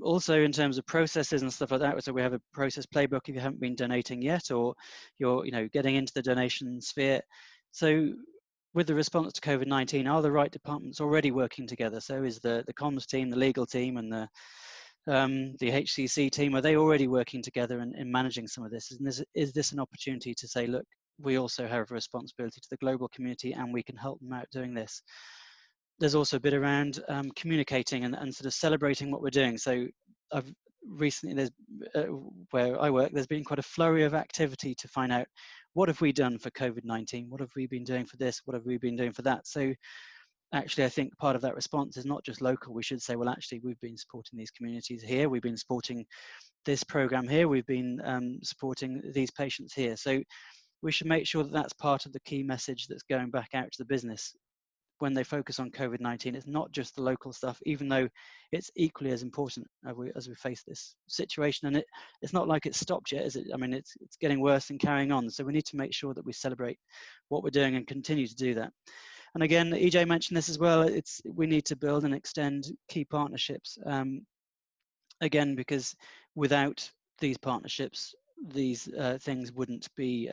Also, in terms of processes and stuff like that, so we have a process playbook if you haven't been donating yet, or you're getting into the donation sphere. So with the response to COVID-19, are the right departments already working together? So is the comms team, the legal team, and the HCC team, are they already working together in managing some of this? And is this an opportunity to say, look, we also have a responsibility to the global community, and we can help them out doing this? There's also a bit around communicating and sort of celebrating what we're doing. So I've recently, where I work, there's been quite a flurry of activity to find out, what have we done for COVID-19? What have we been doing for this? What have we been doing for that? So actually, I think part of that response is not just local. We should say, well, actually, we've been supporting these communities here. We've been supporting this program here. We've been supporting these patients here. So we should make sure that that's part of the key message that's going back out to the business when they focus on COVID-19. It's not just the local stuff, even though it's equally as important as we face this situation. And it's not like it's stopped yet, is it? I mean, it's getting worse and carrying on. So we need to make sure that we celebrate what we're doing and continue to do that. And again, EJ mentioned this as well. We need to build and extend key partnerships. Again, because without these partnerships, these things wouldn't be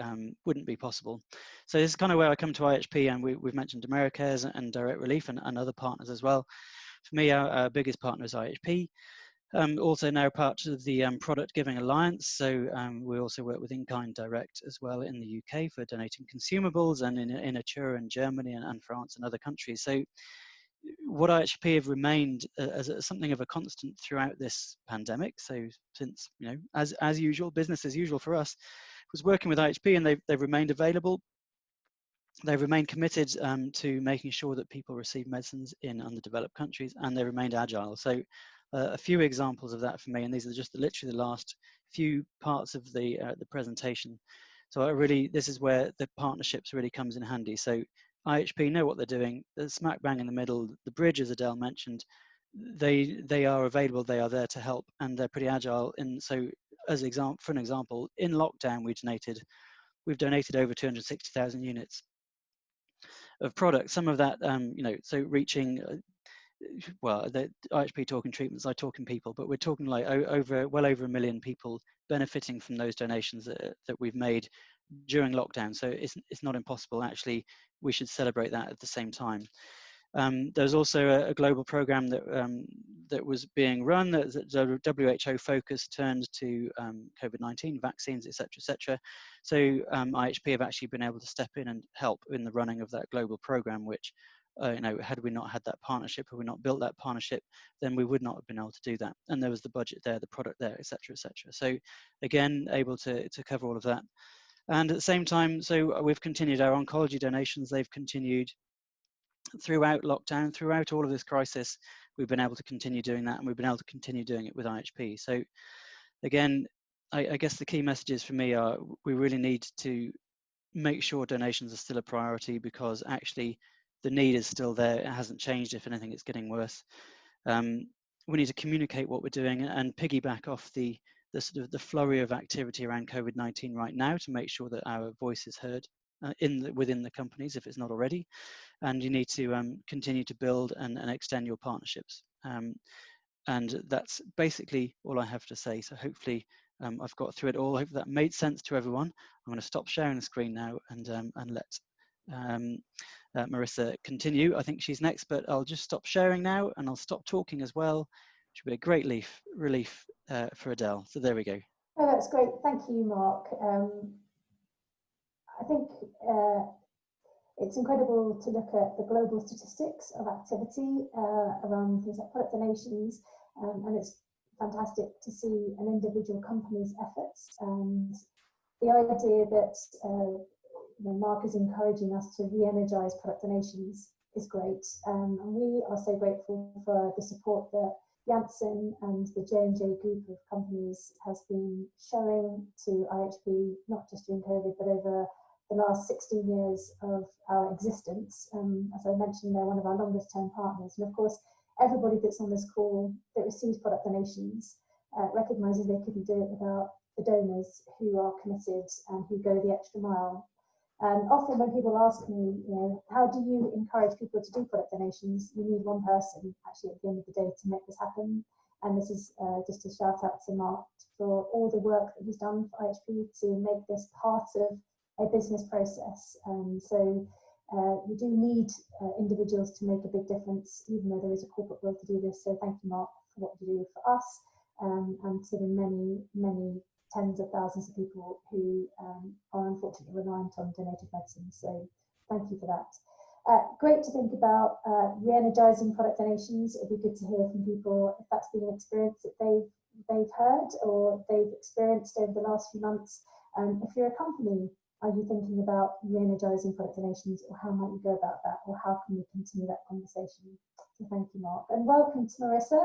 possible. So this is kind of where I come to IHP, and we've mentioned AmeriCares and Direct Relief and other partners as well. For me, our biggest partner is IHP. Also now part of the Product Giving Alliance, so we also work with In-Kind Direct as well in the UK for donating consumables, and in Atura in Germany and France and other countries. So what IHP have remained as something of a constant throughout this pandemic. So since, you know, as usual, business as usual for us, was working with IHP, and they've remained available. They've remained committed to making sure that people receive medicines in underdeveloped countries, and they remained agile. So a few examples of that for me, and these are just literally the last few parts of the presentation. So this is where the partnerships really comes in handy. So IHP know what they're doing. They're smack bang in the middle. The bridge, as Adele mentioned, they are available. They are there to help, and they're pretty agile. And so, for an example, in lockdown, we've donated over 260,000 units of product. Some of that, you know, so reaching. Well, the IHP talking treatments, I talking people, but we're talking like well over 1 million people benefiting from those donations that we've made during lockdown. So it's not impossible. Actually, we should celebrate that at the same time. There's also a global program that was being run, that WHO focus turned to COVID-19 vaccines, etc., etc. So IHP have actually been able to step in and help in the running of that global program, which you know, had we not had that partnership, or we not built that partnership, then we would not have been able to do that. And there was the budget there, the product there, etc., etc. So again, able to cover all of that. And at the same time, so we've continued our oncology donations. They've continued throughout lockdown, throughout all of this crisis. We've been able to continue doing that, and we've been able to continue doing it with IHP. So again, I guess the key messages for me are, we really need to make sure donations are still a priority, because actually the need is still there. It hasn't changed. If anything, it's getting worse. We need to communicate what we're doing and piggyback off the sort of the flurry of activity around COVID-19 right now, to make sure that our voice is heard within the companies, if it's not already. And you need to continue to build and extend your partnerships. And that's basically all I have to say. So hopefully I've got through it all. I hope that made sense to everyone. I'm going to stop sharing the screen now and let Marissa continue. I think she's next, but I'll just stop sharing now, and I'll stop talking as well, which would be a great relief for Adele. So there we go. Oh, that's great. Thank you, Mark. I think it's incredible to look at the global statistics of activity around things like product donations, and it's fantastic to see an individual company's efforts, and the idea that Mark is encouraging us to re-energise product donations is great, and we are so grateful for the support that Janssen and the J&J group of companies has been showing to IHP, not just during COVID, but over the last 16 years of our existence. As I mentioned, they're one of our longest term partners. And of course, everybody that's on this call that receives product donations recognises they couldn't do it without the donors who are committed and who go the extra mile. And often when people ask me, you know, how do you encourage people to do product donations? You need one person actually at the end of the day to make this happen. And this is just a shout out to Mark for all the work that he's done for IHP to make this part of a business process. So we do need individuals to make a big difference, even though there is a corporate will to do this. So thank you, Mark, for what you do for us and to the many tens of thousands of people who are unfortunately reliant on donated medicines. So thank you for that. Great to think about re-energising product donations. It'd be good to hear from people if that's been an experience that they've heard or they've experienced over the last few months. If you're a company, are you thinking about re-energising product donations, or how might you go about that, or how can we continue that conversation? So thank you, Mark, and welcome to Marissa.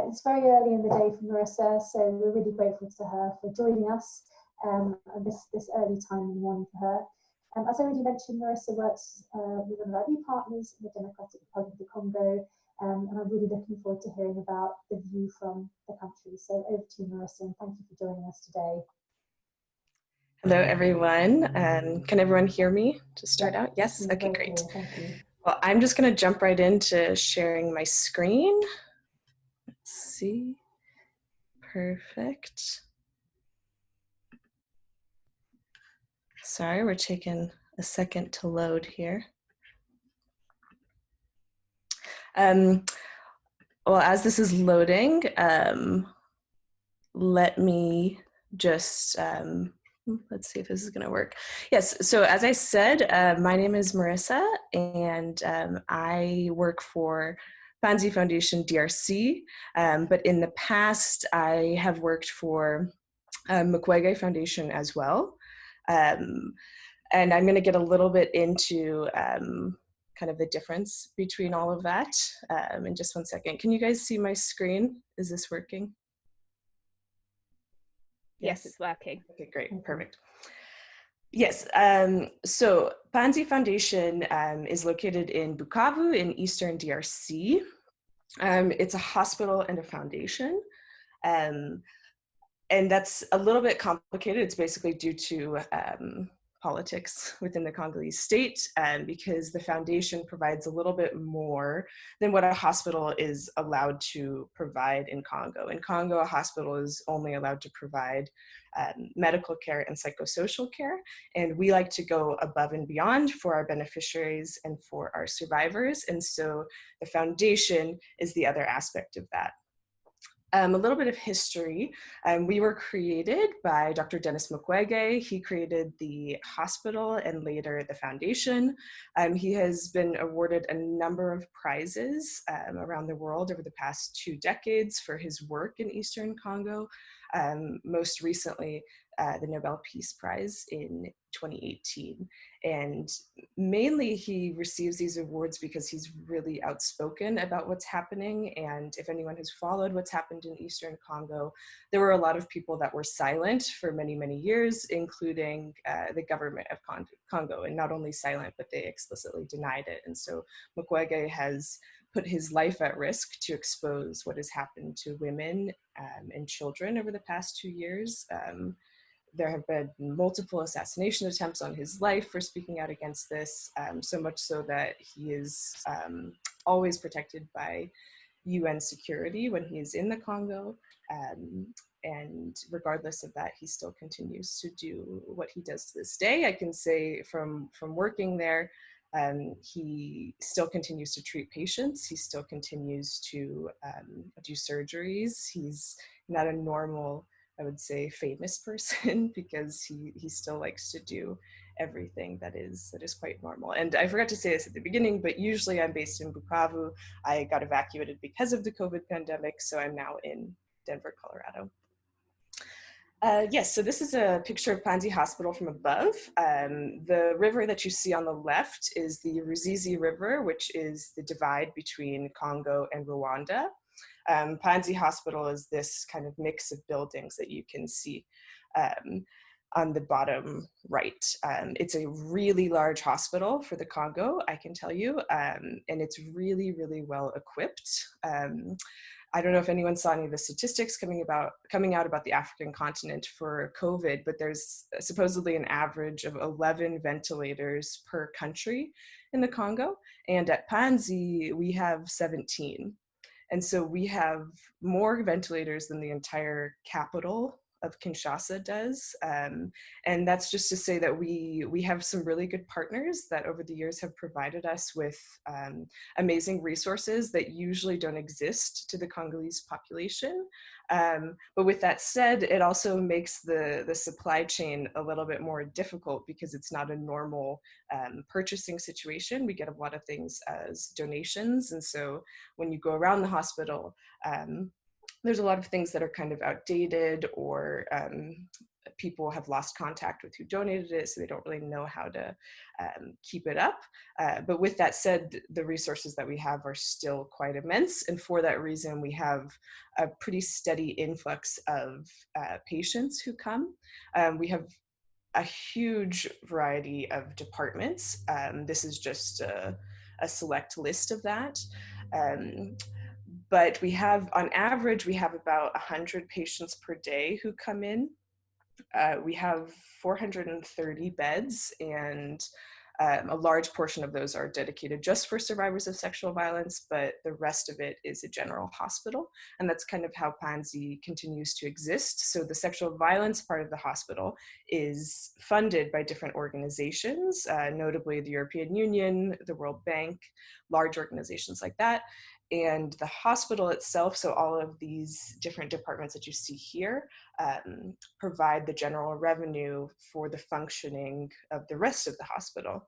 It's very early in the day for Marissa, so we're really grateful to her for joining us at this early time in the morning for her. As I already mentioned, Marissa works with one of our new partners in the Democratic Republic of the Congo, and I'm really looking forward to hearing about the view from the country. So over to you, Marissa, and thank you for joining us today. Hello, everyone. Can everyone hear me to start out? Yes? Okay, great. Thank you. Well, I'm just going to jump right into sharing my screen. Let's see. Perfect. Sorry, we're taking a second to load here. Well, as this is loading, let me just, let's see if this is going to work. Yes, so as I said, my name is Marissa, and I work for POMD Foundation DRC, but in the past, I have worked for Mukwege Foundation as well. And I'm going to get a little bit into kind of the difference between all of that in just one second. Can you guys see my screen? Is this working? Yes, it's working. Okay, great, perfect. Yes, so POMD Foundation is located in Bukavu in Eastern DRC. It's a hospital and a foundation. And that's a little bit complicated. It's basically due to politics within the Congolese state, because the foundation provides a little bit more than what a hospital is allowed to provide in Congo. In Congo, a hospital is only allowed to provide medical care and psychosocial care, and we like to go above and beyond for our beneficiaries and for our survivors, and so the foundation is the other aspect of that. A little bit of history. We were created by Dr. Denis Mukwege. He created the hospital and later the foundation. He has been awarded a number of prizes around the world over the past 2 decades for his work in Eastern Congo. Most recently, the Nobel Peace Prize in 2018. And mainly he receives these awards because he's really outspoken about what's happening. And if anyone has followed what's happened in Eastern Congo, there were a lot of people that were silent for many, many years, including the government of Congo, and not only silent, but they explicitly denied it. And so Mukwege has put his life at risk to expose what has happened to women and children over the past 2 years. There have been multiple assassination attempts on his life for speaking out against this, so much so that he is always protected by UN security when he is in the Congo. And regardless of that, he still continues to do what he does to this day. I can say from working there, he still continues to treat patients. He still continues to do surgeries. He's not a normal, I would say, famous person because he still likes to do everything that is quite normal. And I forgot to say this at the beginning, but usually I'm based in Bukavu. I got evacuated because of the COVID pandemic, so I'm now in Denver, Colorado. Yes, so this is a picture of POMD Hospital from above. The river that you see on the left is the Ruzizi River, which is the divide between Congo and Rwanda. POMD Hospital is this kind of mix of buildings that you can see on the bottom right. It's a really large hospital for the Congo, I can tell you, and it's really, really well equipped. I don't know if anyone saw any of the statistics coming out about the African continent for COVID, but there's supposedly an average of 11 ventilators per country in the Congo, and at POMD we have 17. And so we have more ventilators than the entire capital of Kinshasa does. And that's just to say that we have some really good partners that over the years have provided us with amazing resources that usually don't exist to the Congolese population. But with that said, it also makes the supply chain a little bit more difficult because it's not a normal purchasing situation. We get a lot of things as donations. And so when you go around the hospital, there's a lot of things that are kind of outdated, or people have lost contact with who donated it, so they don't really know how to keep it up. But with that said, the resources that we have are still quite immense. And for that reason, we have a pretty steady influx of patients who come. We have a huge variety of departments. This is just a select list of that. But we have, on average, we have about 100 patients per day who come in. We have 430 beds, and A large portion of those are dedicated just for survivors of sexual violence, but the rest of it is a general hospital. And that's kind of how POMD continues to exist. So the sexual violence part of the hospital is funded by different organizations, notably the European Union, the World Bank, large organizations like that. And the hospital itself, so all of these different departments that you see here, provide the general revenue for the functioning of the rest of the hospital.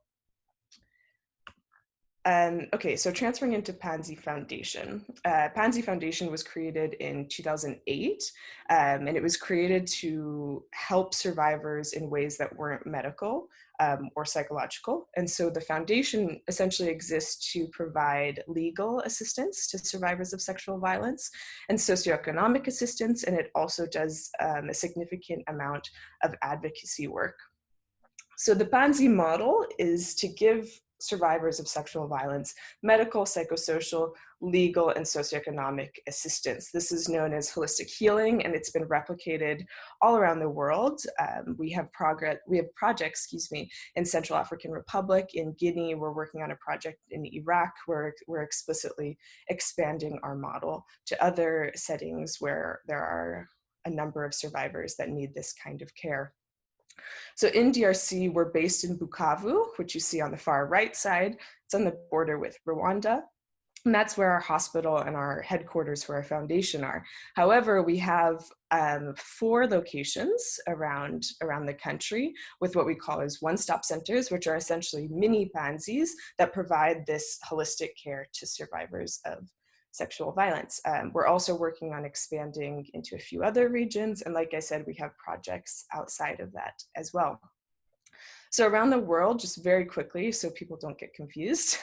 Okay, so transferring into POMD Foundation. POMD Foundation was created in 2008, and it was created to help survivors in ways that weren't medical or psychological. And so the foundation essentially exists to provide legal assistance to survivors of sexual violence and socioeconomic assistance, and it also does a significant amount of advocacy work. So the POMD model is to give survivors of sexual violence medical, psychosocial, legal, and socioeconomic assistance. This is known as holistic healing, and it's been replicated all around the world. We have projects, in Central African Republic, in Guinea. We're working on a project in Iraq where we're explicitly expanding our model to other settings where there are a number of survivors that need this kind of care. So in DRC, we're based in Bukavu, which you see on the far right side. It's on the border with Rwanda. And that's where our hospital and our headquarters for our foundation are. However, we have 4 locations around the country with what we call as one-stop centers, which are essentially mini POMDs that provide this holistic care to survivors of sexual violence. We're also working on expanding into a few other regions. And like I said, we have projects outside of that as well. So around the world, just very quickly, so people don't get confused,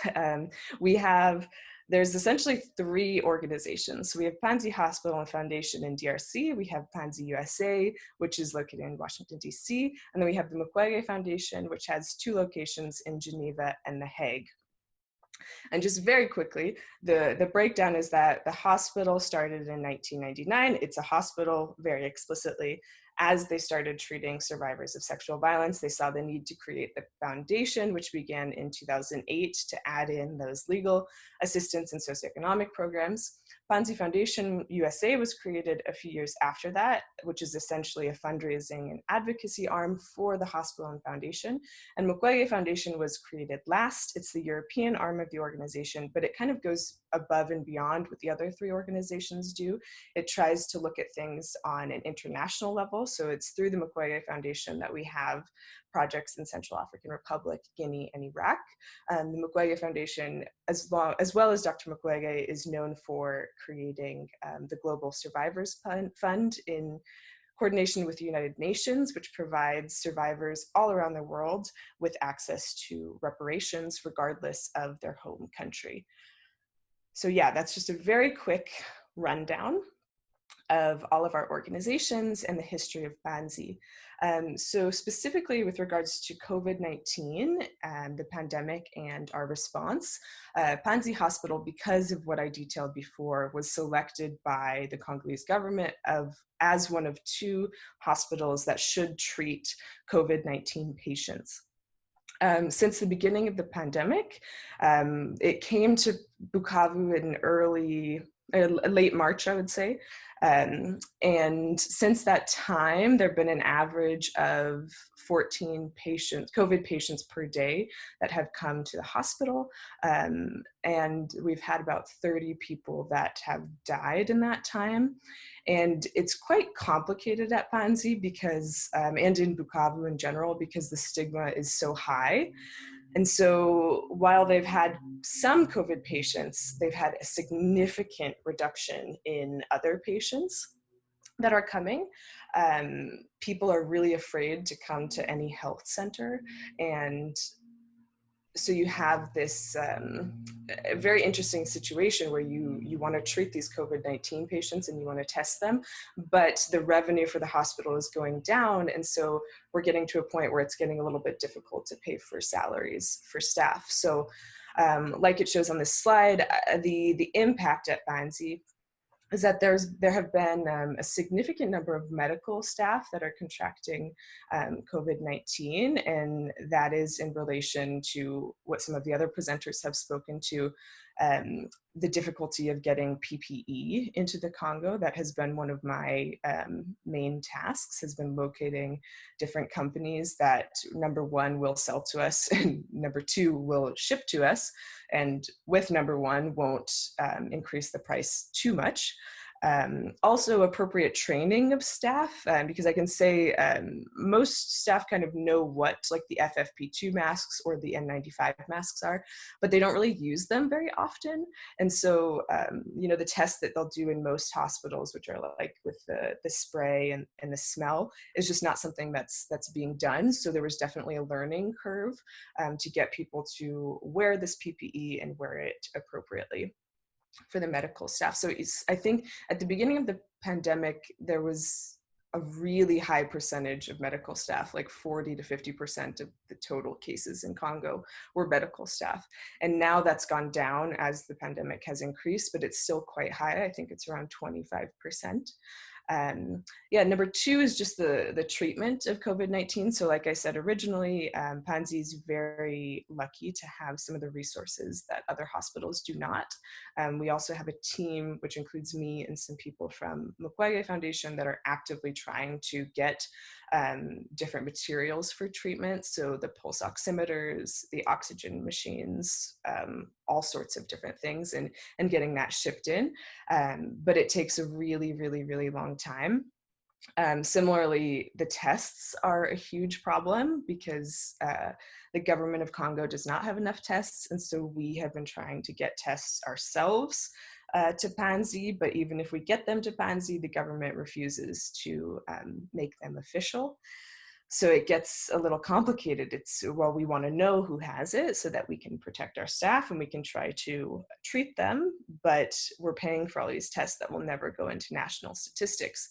there's essentially 3 organizations. So we have POMD Hospital and Foundation in DRC, we have POMD USA, which is located in Washington, DC, and then we have the Mukwege Foundation, which has 2 locations in Geneva and The Hague. And just very quickly, the breakdown is that the hospital started in 1999. It's a hospital very explicitly. As they started treating survivors of sexual violence, they saw the need to create the foundation, which began in 2008 to add in those legal assistance and socioeconomic programs. POMD Foundation USA was created a few years after that, which is essentially a fundraising and advocacy arm for the hospital and foundation. And Mukwege Foundation was created last. It's the European arm of the organization, but it kind of goes above and beyond what the other 3 organizations do. It tries to look at things on an international level. So it's through the Mukwege Foundation that we have projects in Central African Republic, Guinea, and Iraq. The Mukwege Foundation, as well as Dr. Mukwege, is known for creating the Global Survivors Fund in coordination with the United Nations, which provides survivors all around the world with access to reparations regardless of their home country. So yeah, that's just a very quick rundown of all of our organizations and the history of POMD. So specifically with regards to COVID-19 and the pandemic and our response, POMD Hospital, because of what I detailed before, was selected by the Congolese government as one of 2 hospitals that should treat COVID-19 patients. Since the beginning of the pandemic, it came to Bukavu in late March, I would say. And since that time, there have been an average of 14 COVID patients per day that have come to the hospital. And we've had about 30 people that have died in that time. And it's quite complicated at POMD because, and in Bukavu in general, because the stigma is so high. And so while they've had some COVID patients, they've had a significant reduction in other patients that are coming. People are really afraid to come to any health center. And so you have this very interesting situation where you want to treat these COVID-19 patients and you want to test them, but the revenue for the hospital is going down. And so we're getting to a point where it's getting a little bit difficult to pay for salaries for staff. So like it shows on this slide, the impact at POMD is that there have been a significant number of medical staff that are contracting COVID-19, and that is in relation to what some of the other presenters have spoken to, the difficulty of getting PPE into the Congo. That has been one of my main tasks, has been locating different companies that, number one, will sell to us, and number two, will ship to us, and with number one, won't increase the price too much. Also appropriate training of staff, because I can say most staff kind of know what like the FFP2 masks or the N95 masks are, but they don't really use them very often. And so, you know, the tests that they'll do in most hospitals, which are like with the spray and the smell, is just not something that's being done. So there was definitely a learning curve to get people to wear this PPE and wear it appropriately for the medical staff. So I think at the beginning of the pandemic, there was a really high percentage of medical staff, like 40 to 50% of the total cases in Congo were medical staff. And now that's gone down as the pandemic has increased, but it's still quite high. I think it's around 25%. Yeah, number two is just the treatment of COVID-19. So like I said originally, PANSI is very lucky to have some of the resources that other hospitals do not. We also have a team, which includes me and some people from Mukwege Foundation, that are actively trying to get different materials for treatment. So the pulse oximeters, the oxygen machines, all sorts of different things, and getting that shipped in. But it takes a really, really, really long time. Similarly, the tests are a huge problem because the government of Congo does not have enough tests. And so we have been trying to get tests ourselves to PANSI, but even if we get them to PANSI, the government refuses to make them official. So it gets a little complicated. It's, well, we want to know who has it so that we can protect our staff and we can try to treat them, but we're paying for all these tests that will never go into national statistics.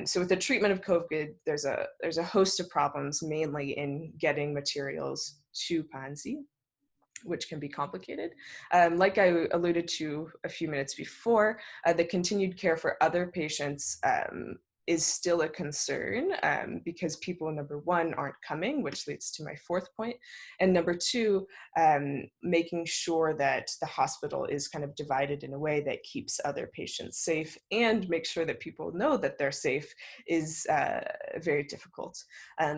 So with the treatment of COVID, there's a host of problems, mainly in getting materials to PANSI, which can be complicated. Like I alluded to a few minutes before, the continued care for other patients is still a concern because people, number one, aren't coming, which leads to my fourth point. And number two, making sure that the hospital is kind of divided in a way that keeps other patients safe and make sure that people know that they're safe is very difficult.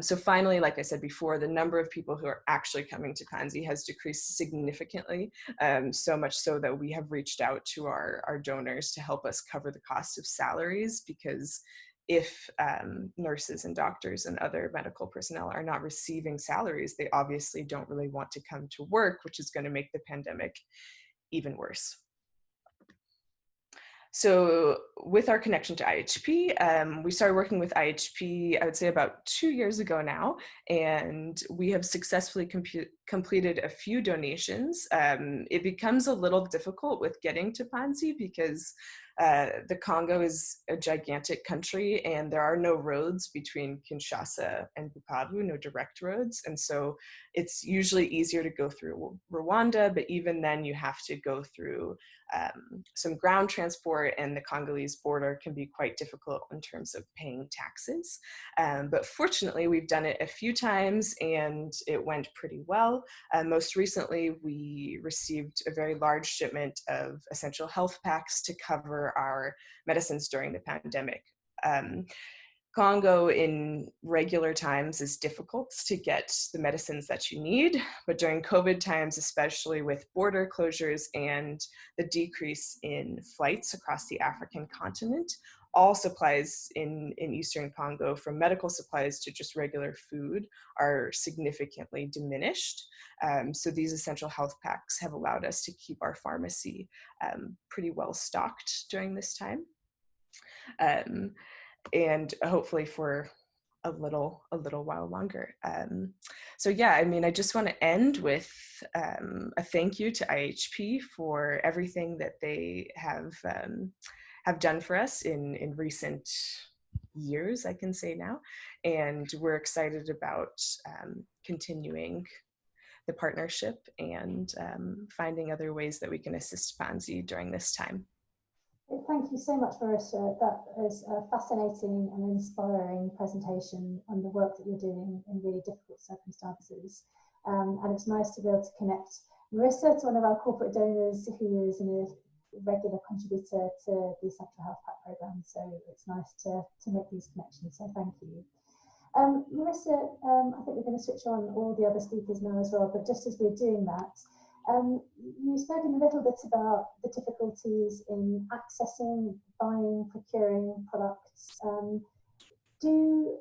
So finally, like I said before, the number of people who are actually coming to PANSI has decreased significantly, so much so that we have reached out to our donors to help us cover the cost of salaries, because if nurses and doctors and other medical personnel are not receiving salaries, they obviously don't really want to come to work, which is going to make the pandemic even worse. So with our connection to IHP, we started working with IHP, I would say about 2 years ago now, and we have successfully completed a few donations. It becomes a little difficult with getting to PANSI because the Congo is a gigantic country and there are no roads between Kinshasa and Bukavu, no direct roads. And so it's usually easier to go through Rwanda, but even then you have to go through some ground transport, and the Congolese border can be quite difficult in terms of paying taxes. But fortunately, we've done it a few times and it went pretty well. Most recently, we received a very large shipment of essential health packs to cover our medicines during the pandemic. Congo in regular times is difficult to get the medicines that you need, but during COVID times, especially with border closures and the decrease in flights across the African continent, all supplies in Eastern Congo, from medical supplies to just regular food, are significantly diminished. So these essential health packs have allowed us to keep our pharmacy pretty well stocked during this time. And hopefully for a little while longer. So yeah, I mean, I just want to end with a thank you to IHP for everything that they have done for us in recent years, I can say now. And we're excited about continuing the partnership and finding other ways that we can assist PANSI during this time. Thank you so much, Marissa. That is a fascinating and inspiring presentation on the work that you're doing in really difficult circumstances. And it's nice to be able to connect Marissa to one of our corporate donors who is a regular contributor to the Central Health Pack programme. So it's nice to make these connections. So thank you. Marissa, I think we're going to switch on all the other speakers now as well, but just as we're doing that, you've spoken a little bit about the difficulties in accessing, buying, procuring products. Do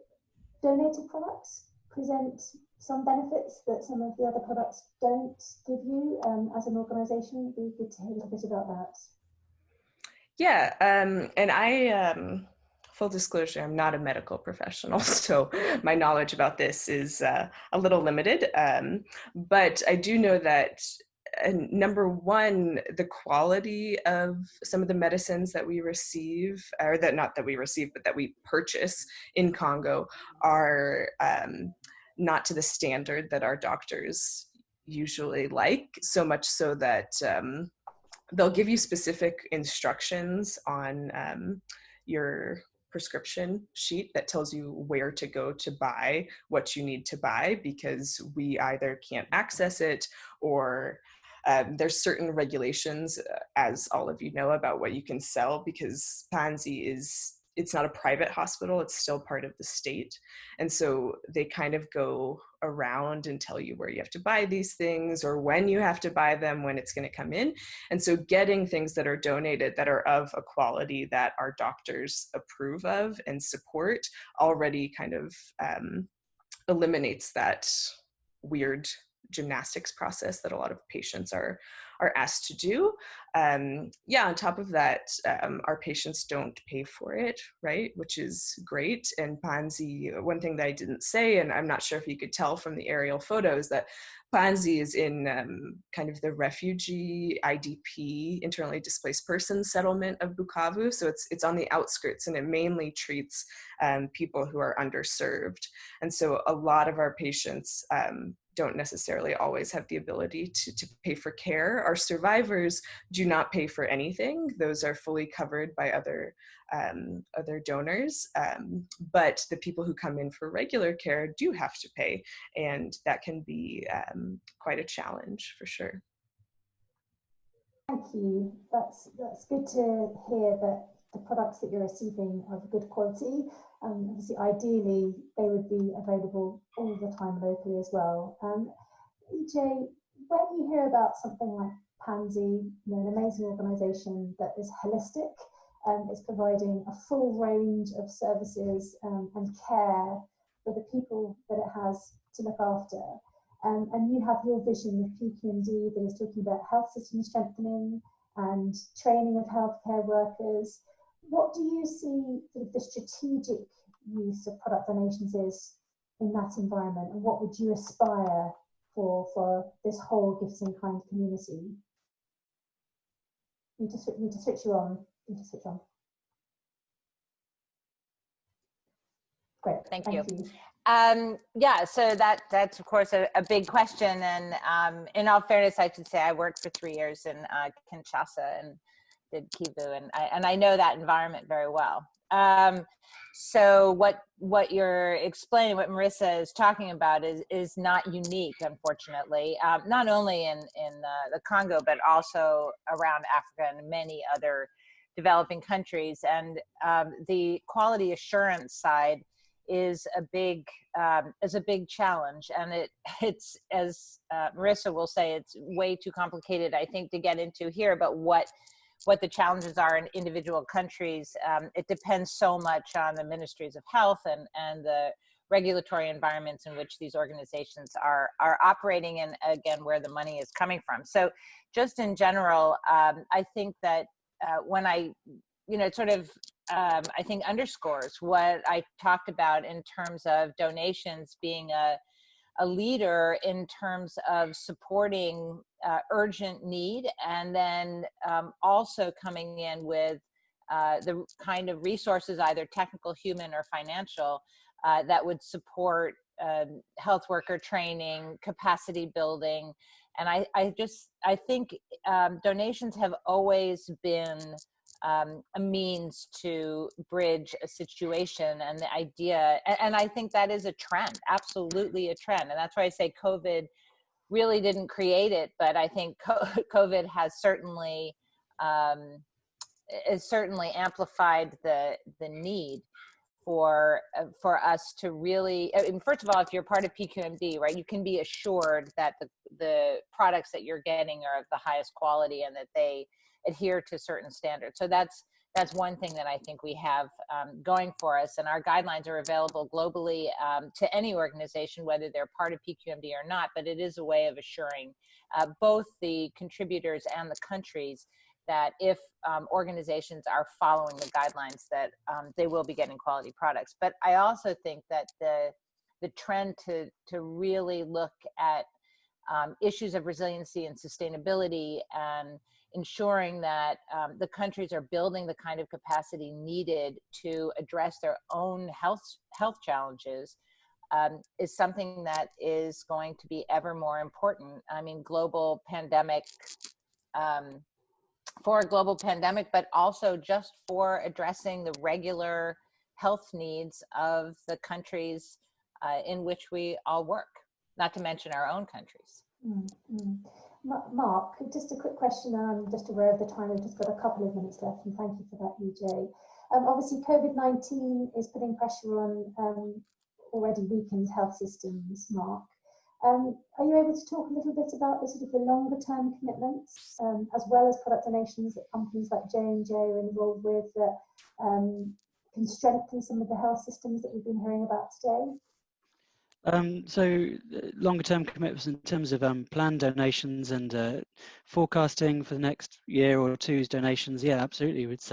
donated products present some benefits that some of the other products don't give you as an organisation? It'd be good to hear a little bit about that. Yeah, and I, full disclosure, I'm not a medical professional, so my knowledge about this is a little limited, but I do know that number one, the quality of some of the medicines that we receive, or that not that we receive, but that we purchase in Congo are not to the standard that our doctors usually like, so much so that they'll give you specific instructions on your prescription sheet that tells you where to go to buy what you need to buy, because we either can't access it or there's certain regulations, as all of you know, about what you can sell, because POMD it's not a private hospital, it's still part of the state. And so they kind of go around and tell you where you have to buy these things or when you have to buy them, when it's going to come in. And so getting things that are donated that are of a quality that our doctors approve of and support already kind of eliminates that weird gymnastics process that a lot of patients are asked to do. Yeah, on top of that, our patients don't pay for it, right? Which is great. And POMD, one thing that I didn't say, and I'm not sure if you could tell from the aerial photos, that POMD is in kind of the refugee IDP, internally displaced person settlement of Bukavu. So it's on the outskirts, and it mainly treats people who are underserved. And so a lot of our patients don't necessarily always have the ability to pay for care. Our survivors do not pay for anything. Those are fully covered by other donors. But the people who come in for regular care do have to pay, and that can be quite a challenge for sure. Thank you. That's good to hear that the products that you're receiving are of good quality. Obviously, ideally, they would be available all the time locally as well. EJ, when you hear about something like POMD, an amazing organisation that is holistic, is providing a full range of services and care for the people that it has to look after. And you have your vision of PQMD that is talking about health system strengthening and training of healthcare workers. What do you see sort of the strategic use of product donations is in that environment, and what would you aspire for this whole Gifts in Kind community? You need to switch you on. You need to switch on. Great. Thank you. Yeah, so that's of course a big question, and in all fairness, I should say I worked for 3 years in Kinshasa and did Kivu, and I know that environment very well. So what you're explaining, what Marissa is talking about, is not unique, unfortunately, not only in the Congo, but also around Africa and many other developing countries. And the quality assurance side is a big challenge, and it's as Marissa will say, it's way too complicated, I think, to get into here. But what the challenges are in individual countries, it depends so much on the ministries of health and the regulatory environments in which these organizations are operating, and again, where the money is coming from. So just in general, I think that when it sort of I think underscores what I talked about in terms of donations being a leader in terms of supporting urgent need, and then also coming in with the kind of resources, either technical, human, or financial, that would support health worker training, capacity building. And I think donations have always been a means to bridge a situation. And the idea, and I think that is a trend, absolutely a trend. And that's why I say COVID really didn't create it, but I think COVID has certainly amplified the need for us to really, I mean, first of all, if you're part of PQMD, right, you can be assured that the products that you're getting are of the highest quality and that they adhere to certain standards. So that's one thing that I think we have going for us. And our guidelines are available globally to any organization, whether they're part of PQMD or not, but it is a way of assuring both the contributors and the countries that if organizations are following the guidelines, that they will be getting quality products. But I also think that the trend to really look at issues of resiliency and sustainability and ensuring that the countries are building the kind of capacity needed to address their own health challenges is something that is going to be ever more important. I mean, global pandemic, for a global pandemic, but also just for addressing the regular health needs of the countries in which we all work, not to mention our own countries. Mm-hmm. Mark, just a quick question. I'm just aware of the time. We've just got a couple of minutes left, and thank you for that, EJ. Obviously, COVID-19 is putting pressure on already weakened health systems, Mark. Are you able to talk a little bit about the sort of the longer term commitments, as well as product donations that companies like J&J are involved with that can strengthen some of the health systems that we've been hearing about today? So longer term commitments in terms of planned donations and forecasting for the next year or two's donations, yeah, absolutely. It's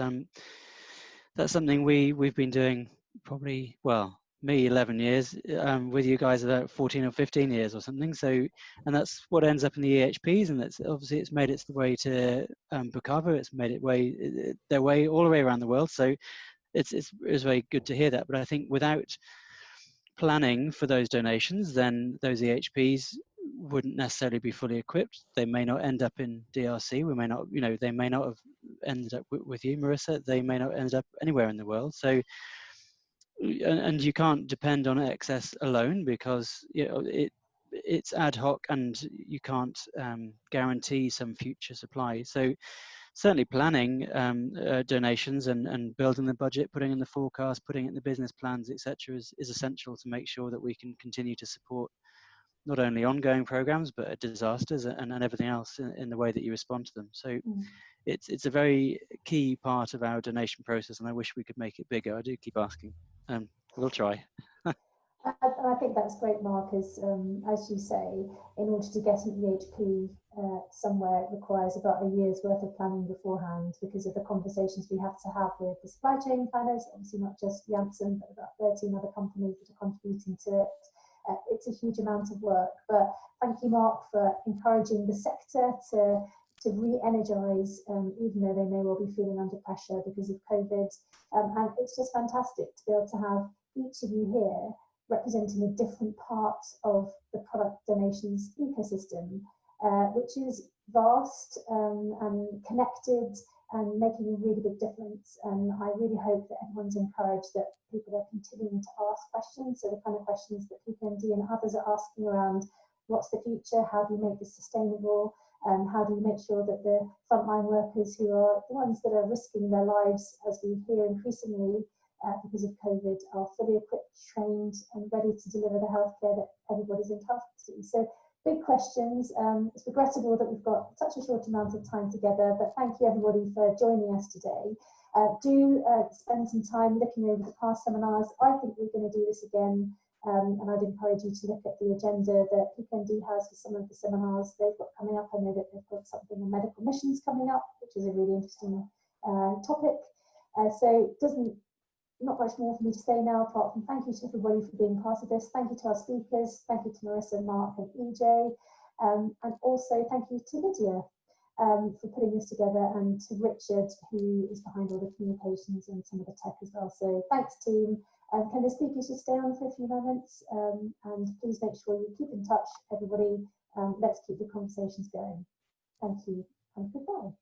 that's something we've been doing probably, well, me 11 years, with you guys about 14 or 15 years or something. So, and that's what ends up in the EHPs, and that's obviously it's made its way to Bukavu. It's made their way all the way around the world. So it's very good to hear that. But I think without planning for those donations, then those EHPs wouldn't necessarily be fully equipped. They may not end up in DRC. We may not, they may not have ended up with you, Marissa. They may not end up anywhere in the world. So, and you can't depend on excess alone, because it's ad hoc and you can't guarantee some future supply. So certainly planning donations and building the budget, putting in the forecast, putting it in the business plans, etc., is essential to make sure that we can continue to support not only ongoing programs but disasters and everything else in the way that you respond to them. So it's a very key part of our donation process, and I wish we could make it bigger. I do keep asking. We'll try. And I think that's great, Mark, as you say, in order to get an EHP somewhere, it requires about a year's worth of planning beforehand, because of the conversations we have to have with the supply chain planners, obviously not just Janssen, but about 13 other companies that are contributing to it. It's a huge amount of work, but thank you, Mark, for encouraging the sector to re-energise, even though they may well be feeling under pressure because of COVID. And it's just fantastic to be able to have each of you here representing a different part of the product donations ecosystem, which is vast and connected and making a really big difference. And I really hope that everyone's encouraged, that people are continuing to ask questions. So the kind of questions that PQMD and others are asking around, what's the future? How do you make this sustainable? How do you make sure that the frontline workers, who are the ones that are risking their lives, as we hear increasingly because of COVID, are fully equipped, trained and ready to deliver the healthcare that everybody's entitled to? So big questions. It's regrettable that we've got such a short amount of time together, but thank you everybody for joining us today. Do spend some time looking over the past seminars. I think we're going to do this again, and I'd encourage you to look at the agenda that PQMD has for some of the seminars they've got coming up. I know that they've got something on medical missions coming up, which is a really interesting topic. So not much more for me to say now, apart from thank you to everybody for being part of this. Thank you to our speakers. Thank you to Marissa, Mark and EJ. And also thank you to Lydia for putting this together, and to Richard, who is behind all the communications and some of the tech as well. So thanks, team. Can the speakers just stay on for a few moments? And please make sure you keep in touch, everybody. Let's keep the conversations going. Thank you and goodbye.